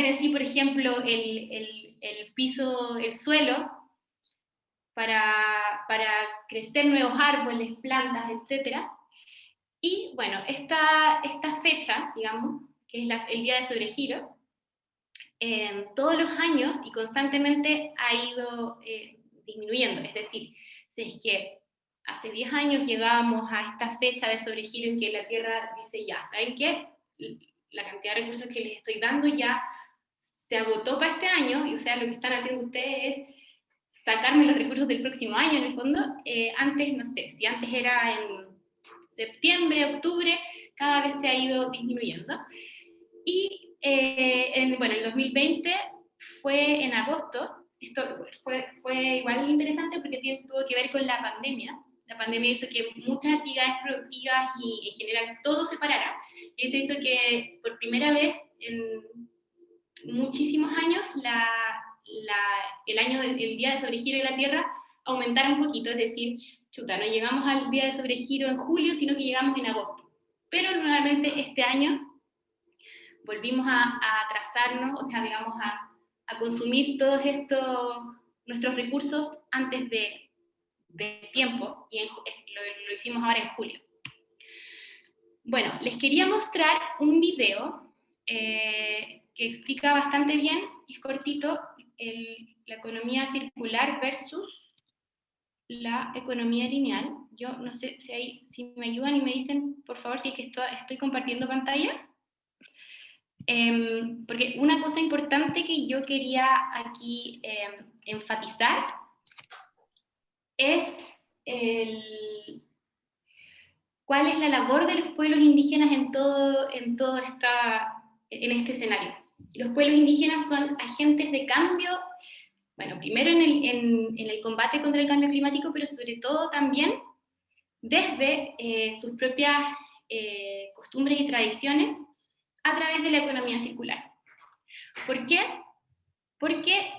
en sí, por ejemplo, el piso, el suelo, para crecer nuevos árboles, plantas, etc. Y bueno, esta fecha, digamos, que es el Día de Sobregiro, todos los años y constantemente ha ido disminuyendo. Es decir, si es que hace 10 años llegábamos a esta fecha de sobregiro en que la Tierra dice, ya, ¿saben qué? La cantidad de recursos que les estoy dando ya se agotó para este año, y o sea, lo que están haciendo ustedes es sacarme los recursos del próximo año, en el fondo. Antes, no sé, si antes era en septiembre, octubre, cada vez se ha ido disminuyendo. Y bueno, el 2020 fue en agosto. Esto fue igual interesante porque tuvo que ver con la pandemia. La pandemia hizo que muchas actividades productivas y en general todo se parara. Y eso hizo que por primera vez en muchísimos años el día de sobregiro de la Tierra aumentara un poquito. Es decir, chuta, no llegamos al día de sobregiro en julio, sino que llegamos en agosto. Pero nuevamente este año volvimos a atrasarnos, o sea, digamos, a consumir todos nuestros recursos antes de tiempo, y lo hicimos ahora en julio. Bueno, les quería mostrar un video que explica bastante bien, es cortito, la economía circular versus la economía lineal. Yo no sé si me ayudan y me dicen, por favor, si es que estoy compartiendo pantalla. Porque una cosa importante que yo quería aquí enfatizar es cuál es la labor de los pueblos indígenas en este escenario. Los pueblos indígenas son agentes de cambio, bueno, primero en el combate contra el cambio climático, pero sobre todo también desde sus propias costumbres y tradiciones, a través de la economía circular. ¿Por qué? Porque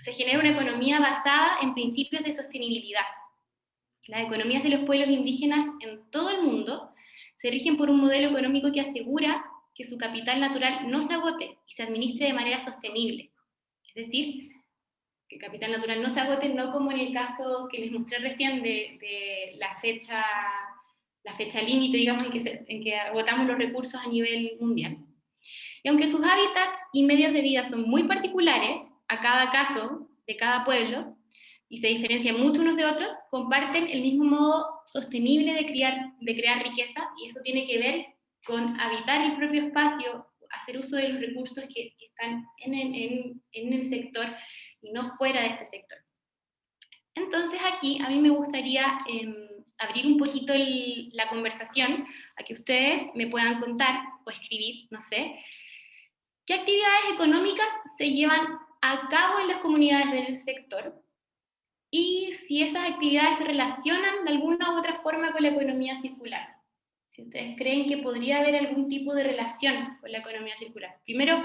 se genera una economía basada en principios de sostenibilidad. Las economías de los pueblos indígenas en todo el mundo se rigen por un modelo económico que asegura que su capital natural no se agote y se administre de manera sostenible. Es decir, que el capital natural no se agote, no como en el caso que les mostré recién de la fecha límite, digamos, en que agotamos los recursos a nivel mundial. Y aunque sus hábitats y medios de vida son muy particulares a cada caso de cada pueblo, y se diferencian mucho unos de otros, comparten el mismo modo sostenible de crear riqueza, y eso tiene que ver con habitar el propio espacio, hacer uso de los recursos que están en el sector y no fuera de este sector. Entonces aquí a mí me gustaría abrir un poquito la conversación a que ustedes me puedan contar o escribir, no sé, qué actividades económicas se llevan a cabo en las comunidades del sector y si esas actividades se relacionan de alguna u otra forma con la economía circular. Si ustedes creen que podría haber algún tipo de relación con la economía circular. Primero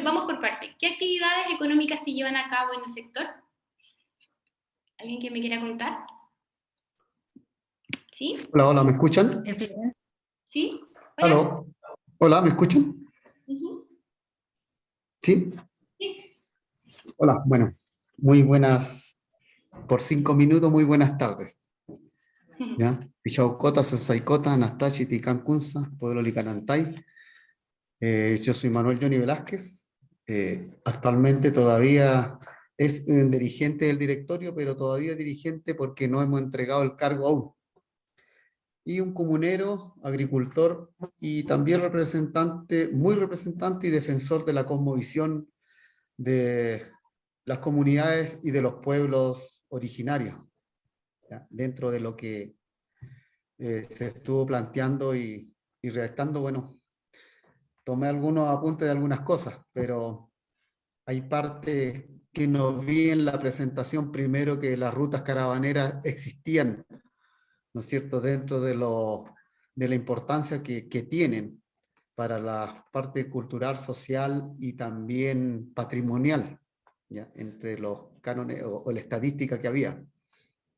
vamos por partes. ¿Qué actividades económicas se llevan a cabo en el sector? ¿Alguien que me quiera contar? ¿Sí? Hola, hola, ¿me escuchan? ¿Sí? Hola. Aló. Hola, ¿me escuchan? ¿Sí? Sí. Hola, bueno, muy buenas, por 5 minutos, muy buenas tardes. ¿Ya? Pichaucota, Sasaicota, Anastashi, Ticankunza, Pueblo Licanantay. Yo soy Manuel Johnny Velázquez. Actualmente todavía es un dirigente del directorio, pero todavía dirigente porque no hemos entregado el cargo aún. Y un comunero, agricultor y también muy representante y defensor de la cosmovisión de las comunidades y de los pueblos originarios, ¿ya? Dentro de lo que se estuvo planteando y redactando, bueno, tomé algunos apuntes de algunas cosas, pero hay parte que no vi en la presentación primero, que las rutas caravaneras existían, ¿no es cierto?, dentro de la importancia que tienen para la parte cultural, social y también patrimonial, ¿ya? Entre los cánones o la estadística que había,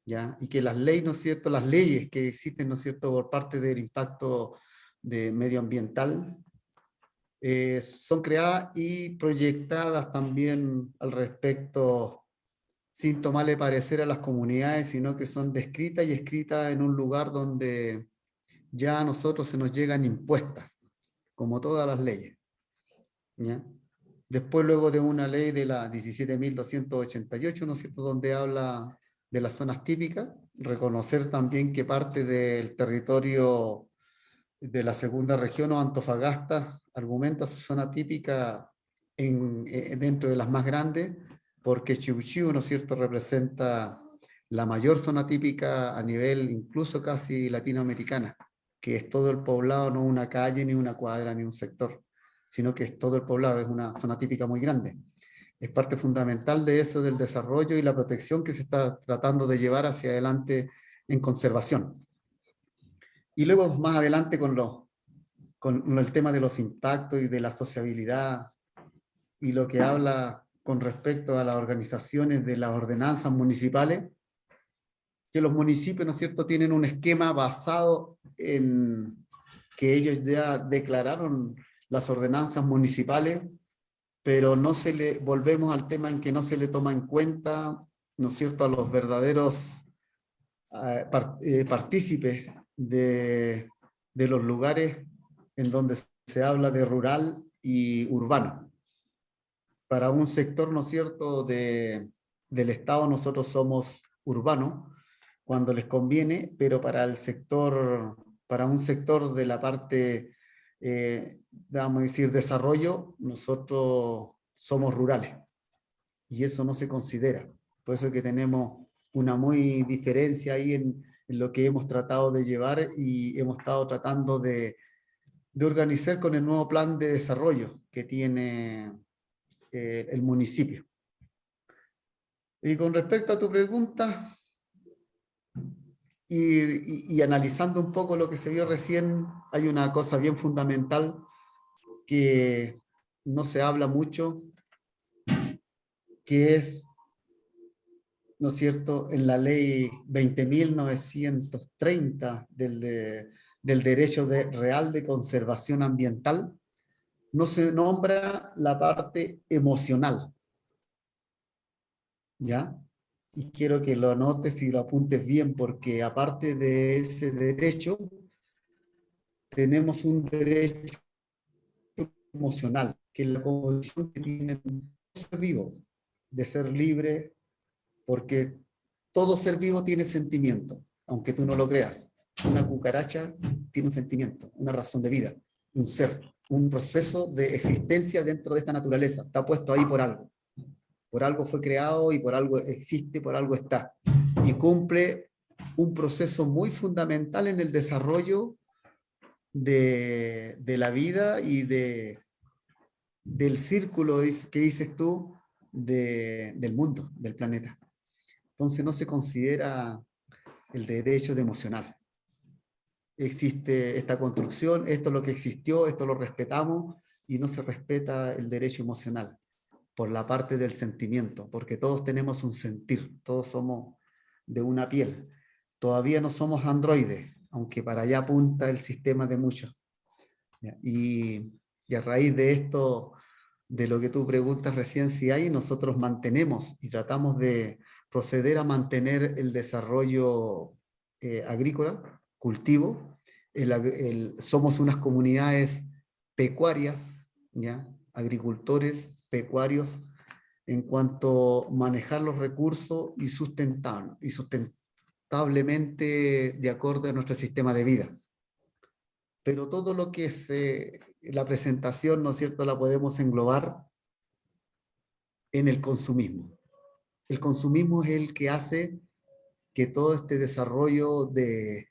¿ya? Y que las leyes, ¿no es cierto?, las leyes que existen, ¿no es cierto?, por parte del impacto medioambiental, son creadas y proyectadas también al respecto, sin tomarle parecer a las comunidades, sino que son descritas y escritas en un lugar donde ya a nosotros se nos llegan impuestas, como todas las leyes, ¿ya? Después, luego de una ley de la 17.288, ¿no es cierto?, donde habla de las zonas típicas, reconocer también que parte del territorio de la segunda región o Antofagasta argumenta su zona típica dentro de las más grandes, porque Chiu, ¿no es cierto?, representa la mayor zona típica a nivel incluso casi latinoamericana, que es todo el poblado, no una calle, ni una cuadra, ni un sector, sino que es todo el poblado, es una zona típica muy grande. Es parte fundamental de eso, del desarrollo y la protección que se está tratando de llevar hacia adelante en conservación. Y luego más adelante con el tema de los impactos y de la sociabilidad y lo que habla con respecto a las organizaciones de las ordenanzas municipales, que los municipios, ¿no es cierto?, tienen un esquema basado en que ellos ya declararon las ordenanzas municipales, pero volvemos al tema en que no se le toma en cuenta, ¿no es cierto?, a los verdaderos partícipes de los lugares en donde se habla de rural y urbano. Para un sector, ¿no es cierto?, del Estado, nosotros somos urbanos cuando les conviene, pero para un sector de la parte, vamos a decir, desarrollo, nosotros somos rurales. Y eso no se considera. Por eso es que tenemos una muy diferencia ahí en lo que hemos tratado de llevar y hemos estado tratando de organizar con el nuevo plan de desarrollo que tiene el municipio. Y con respecto a tu pregunta, y analizando un poco lo que se vio recién, hay una cosa bien fundamental que no se habla mucho, que es, ¿no es cierto?, en la ley 20.930 del derecho real de conservación ambiental, no se nombra la parte emocional. ¿ya? Y quiero que lo anotes y lo apuntes bien, porque aparte de ese derecho, tenemos un derecho emocional, que es la condición que tiene todo ser vivo, de ser libre, porque todo ser vivo tiene sentimiento, aunque tú no lo creas. Una cucaracha tiene un sentimiento, una razón de vida, un ser, un proceso de existencia dentro de esta naturaleza. Está puesto ahí por algo. Por algo fue creado y por algo existe, por algo está. Y cumple un proceso muy fundamental en el desarrollo de la vida y del círculo que dices tú del mundo, del planeta. Entonces no se considera el derecho de emocional. Existe esta construcción, esto es lo que existió, esto lo respetamos, y no se respeta el derecho emocional por la parte del sentimiento, porque todos tenemos un sentir, todos somos de una piel. Todavía no somos androides, aunque para allá apunta el sistema de muchos. Y a raíz de esto, de lo que tú preguntas recién si hay, nosotros mantenemos y tratamos de proceder a mantener el desarrollo agrícola, cultivo. Somos unas comunidades pecuarias, ¿ya? Agricultores, pecuarios, en cuanto a manejar los recursos y sustentablemente de acuerdo a nuestro sistema de vida. Pero todo lo que es la presentación, ¿no es cierto?, la podemos englobar en el consumismo. El consumismo es el que hace que todo este desarrollo de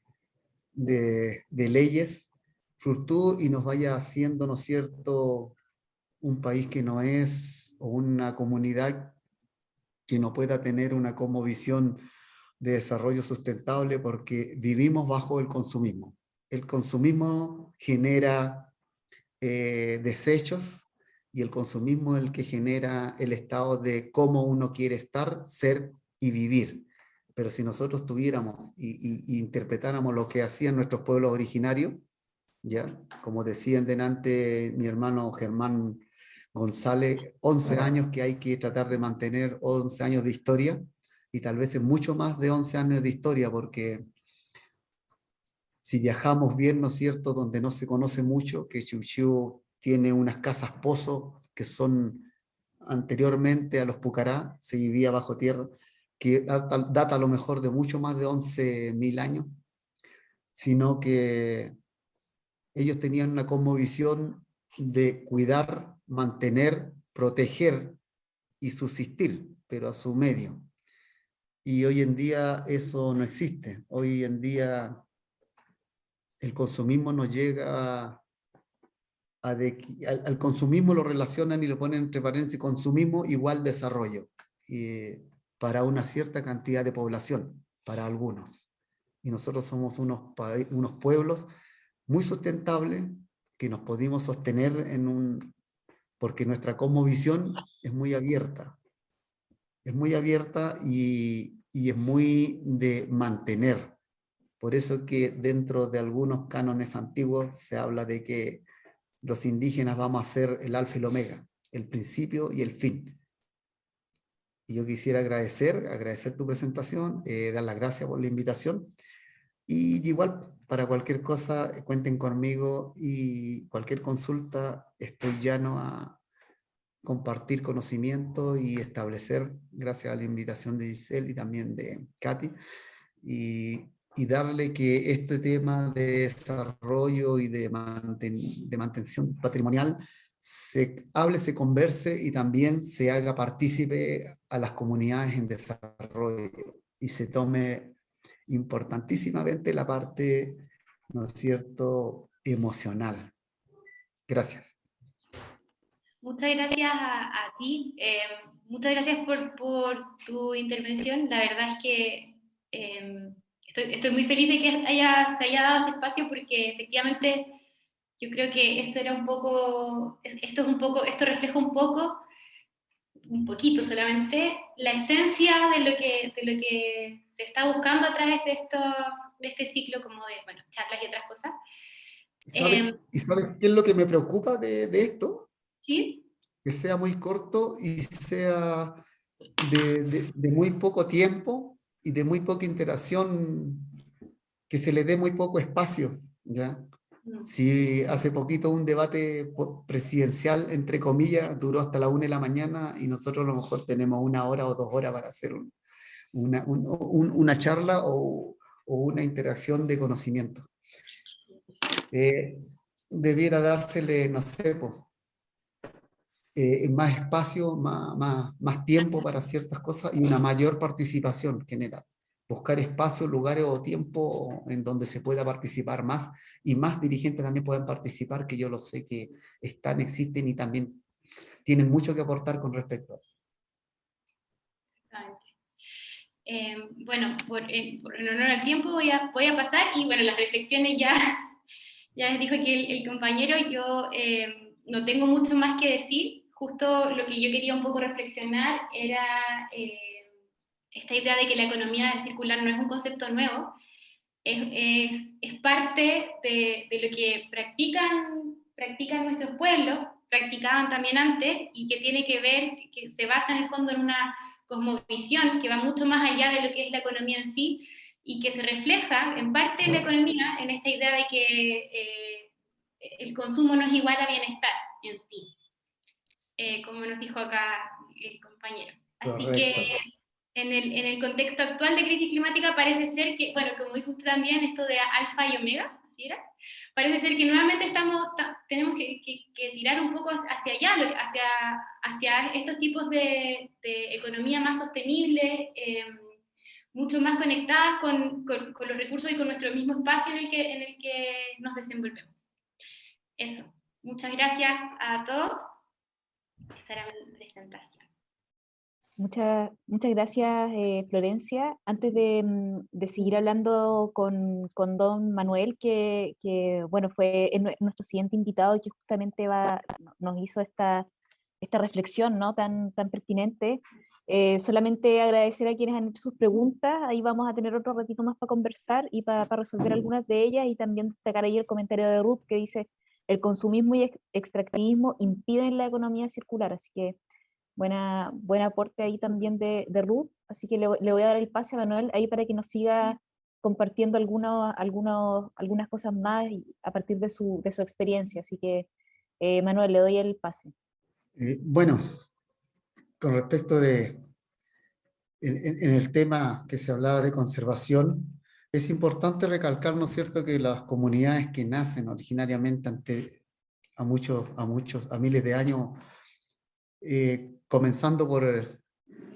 leyes fluctúe y nos vaya haciendo, ¿no es cierto?, un país que no es, o una comunidad que no pueda tener una cosmovisión de desarrollo sustentable, porque vivimos bajo el consumismo. El consumismo genera desechos, y el consumismo es el que genera el estado de cómo uno quiere estar, ser y vivir. Pero si nosotros tuviéramos y interpretáramos lo que hacían nuestros pueblos originarios, ¿ya? Como decían delante mi hermano Germán González, 11 años que hay que tratar de mantener, 11 años de historia, y tal vez es mucho más de 11 años de historia, porque si viajamos bien, ¿no es cierto?, donde no se conoce mucho, que Chuchiú tiene unas casas pozo que son anteriormente a los Pucará, se vivía bajo tierra, que data a lo mejor de mucho más de 11.000 años, sino que ellos tenían una cosmovisión de cuidar, mantener, proteger y subsistir, pero a su medio. Y hoy en día eso no existe. Hoy en día el consumismo nos llega al consumismo lo relacionan y lo ponen entre paréntesis, consumismo igual desarrollo, para una cierta cantidad de población, para algunos. Y nosotros somos unos pueblos muy sustentables, que nos pudimos sostener porque nuestra cosmovisión es muy abierta. Es muy abierta y es muy de mantener. Por eso que dentro de algunos cánones antiguos se habla de que los indígenas vamos a ser el alfa y el omega, el principio y el fin. Y yo quisiera agradecer tu presentación, dar las gracias por la invitación, y igual para cualquier cosa cuenten conmigo, y cualquier consulta estoy llano a compartir conocimiento y establecer, gracias a la invitación de Giselle y también de Katy, y darle que este tema de desarrollo y de mantención patrimonial se hable, se converse y también se haga partícipe a las comunidades en desarrollo, y se tome importantísimamente la parte, ¿no es cierto?, emocional. Gracias. Muchas gracias a ti. Muchas gracias por tu intervención. La verdad es que estoy muy feliz de que se haya dado este espacio, porque efectivamente yo creo que esto era un poco, esto refleja un poquito solamente, la esencia de lo que se está buscando a través de este ciclo, como de, bueno, charlas y otras cosas. ¿Y sabes qué es lo que me preocupa de esto? ¿Sí? Que sea muy corto y sea de muy poco tiempo y de muy poca interacción, que se le dé muy poco espacio, ¿ya? Si hace poquito un debate presidencial, entre comillas, duró hasta la 1 de la mañana y nosotros a lo mejor tenemos 1 hora o 2 horas para hacer una charla o una interacción de conocimiento. Debiera dársele, no sé, pues, más espacio, más tiempo para ciertas cosas y una mayor participación general. Buscar espacios, lugares o tiempo en donde se pueda participar más y más dirigentes también puedan participar, que yo lo sé que están, existen y también tienen mucho que aportar con respecto a eso. Bueno, en honor al tiempo voy a pasar, y bueno, las reflexiones ya les dijo que el compañero. Yo no tengo mucho más que decir. Justo lo que yo quería un poco reflexionar era esta idea de que la economía circular no es un concepto nuevo, es parte de lo que practican nuestros pueblos, practicaban también antes, y que tiene que ver, que se basa en el fondo en una cosmovisión que va mucho más allá de lo que es la economía en sí, y que se refleja en parte en la economía, en esta idea de que el consumo no es igual a bienestar en sí, como nos dijo acá el compañero. Así Correcto. que en el contexto actual de crisis climática parece ser que, bueno, como dijo usted también, esto de alfa y omega, ¿sí era? Parece ser que nuevamente tenemos que tirar un poco hacia allá, hacia estos tipos de economía más sostenible, mucho más conectadas con los recursos y con nuestro mismo espacio en el que nos desenvolvemos. Eso. Muchas gracias a todos. Esa era mi presentación. Muchas gracias, Florencia. Antes de seguir hablando con don Manuel, que bueno, fue nuestro siguiente invitado y que justamente nos hizo esta reflexión, ¿no?, tan pertinente, solamente agradecer a quienes han hecho sus preguntas. Ahí vamos a tener otro ratito más para conversar y para resolver algunas de ellas, y también destacar ahí el comentario de Ruth, que dice: el consumismo y extractivismo impiden la economía circular. Así que buen aporte ahí también de Ruth. Así que le voy a dar el pase a Manuel ahí para que nos siga compartiendo algunas cosas más a partir de su experiencia. Así que, Manuel, le doy el pase. Bueno, con respecto en el tema que se hablaba de conservación, es importante recalcar, ¿no es cierto?, que las comunidades que nacen originariamente a miles de años, comenzando por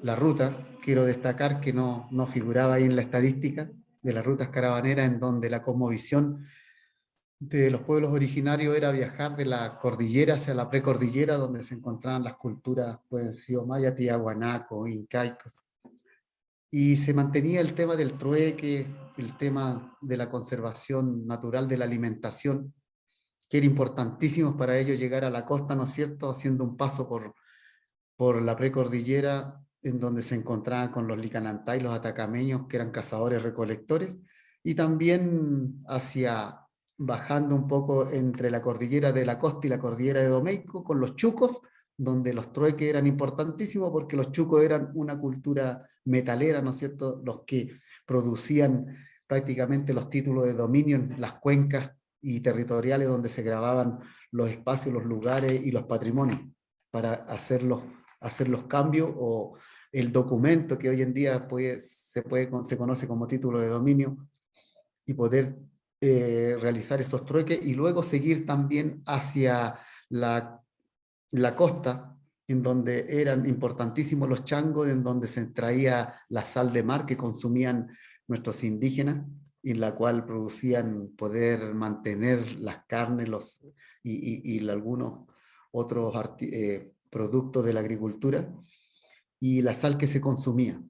la ruta, quiero destacar que no figuraba ahí en la estadística de las rutas caravaneras, en donde la cosmovisión de los pueblos originarios era viajar de la cordillera hacia la precordillera, donde se encontraban las culturas, pueden ser maya, tiahuanaco, incaicos, y se mantenía el tema del trueque, el tema de la conservación natural de la alimentación, que era importantísimo para ellos llegar a la costa, ¿no es cierto?, haciendo un paso por la precordillera, en donde se encontraban con los licanantay, los atacameños, que eran cazadores-recolectores, y también bajando un poco entre la cordillera de la costa y la cordillera de Domeico, con los chucos, donde los trueques eran importantísimos, porque los chucos eran una cultura metalera, ¿no es cierto?, los que producían prácticamente los títulos de dominio en las cuencas y territoriales donde se grababan los espacios, los lugares y los patrimonios, para hacer los cambios, o el documento que hoy en día se conoce como título de dominio, y poder realizar esos trueques, y luego seguir también hacia la costa, en donde eran importantísimos los changos, en donde se extraía la sal de mar que consumían nuestros indígenas, y en la cual producían poder mantener las carnes y algunos otros productos de la agricultura, y la sal que se consumía.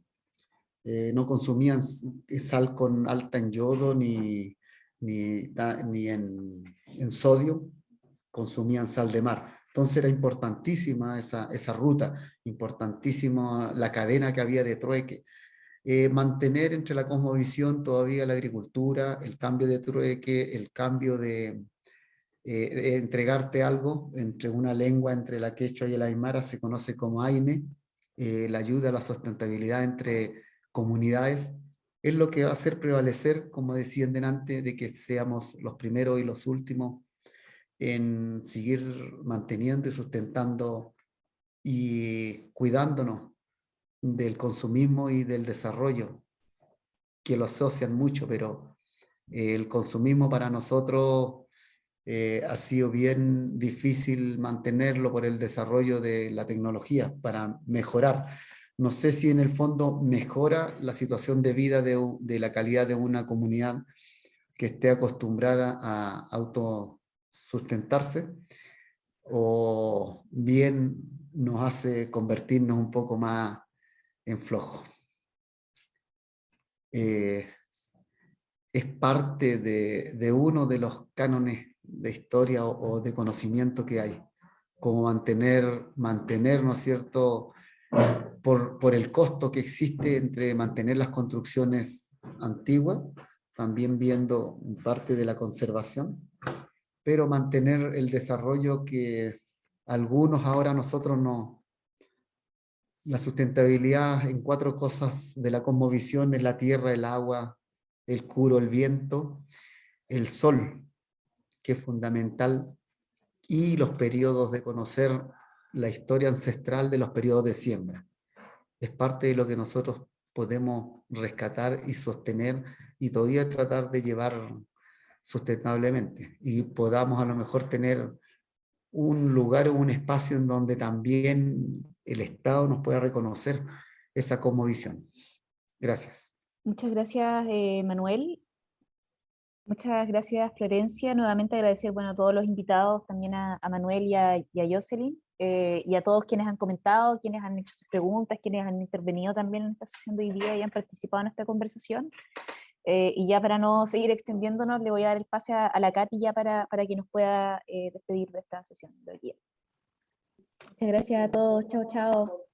No consumían sal con alta en yodo ni en sodio, consumían sal de mar. Entonces era importantísima esa ruta, importantísima la cadena que había de trueque. Mantener entre la cosmovisión todavía la agricultura, el cambio de trueque, el cambio de entregarte algo entre una lengua, entre la quechua y el aymara, se conoce como aine, la ayuda a la sustentabilidad entre comunidades, es lo que va a hacer prevalecer, como decían delante, de que seamos los primeros y los últimos en seguir manteniendo y sustentando y cuidándonos del consumismo y del desarrollo, que lo asocian mucho, pero el consumismo para nosotros ha sido bien difícil mantenerlo por el desarrollo de la tecnología para mejorar. No sé si en el fondo mejora la situación de vida de la calidad de una comunidad que esté acostumbrada a autosustentarse, o bien nos hace convertirnos un poco más en flojos. Es parte de uno de los cánones de historia o de conocimiento que hay, como mantener, ¿no es cierto?, por el costo que existe entre mantener las construcciones antiguas, también viendo parte de la conservación, pero mantener el desarrollo que algunos ahora nosotros no. La sustentabilidad en 4 cosas de la cosmovisión es la tierra, el agua, el curo, el viento, el sol, que es fundamental, y los periodos de conocer la historia ancestral de los periodos de siembra. Es parte de lo que nosotros podemos rescatar y sostener y todavía tratar de llevar sustentablemente, y podamos a lo mejor tener un lugar o un espacio en donde también el Estado nos pueda reconocer esa cosmovisión. Gracias. Muchas gracias, Manuel. Muchas gracias, Florencia. Nuevamente agradecer, bueno, a todos los invitados, también a Manuel y a Jocelyn, y a todos quienes han comentado, quienes han hecho sus preguntas, quienes han intervenido también en esta sesión de hoy día y han participado en esta conversación. Y ya para no seguir extendiéndonos, le voy a dar el pase a la Katy ya para que nos pueda despedir de esta sesión de hoy día. Muchas gracias a todos. Chao, chao.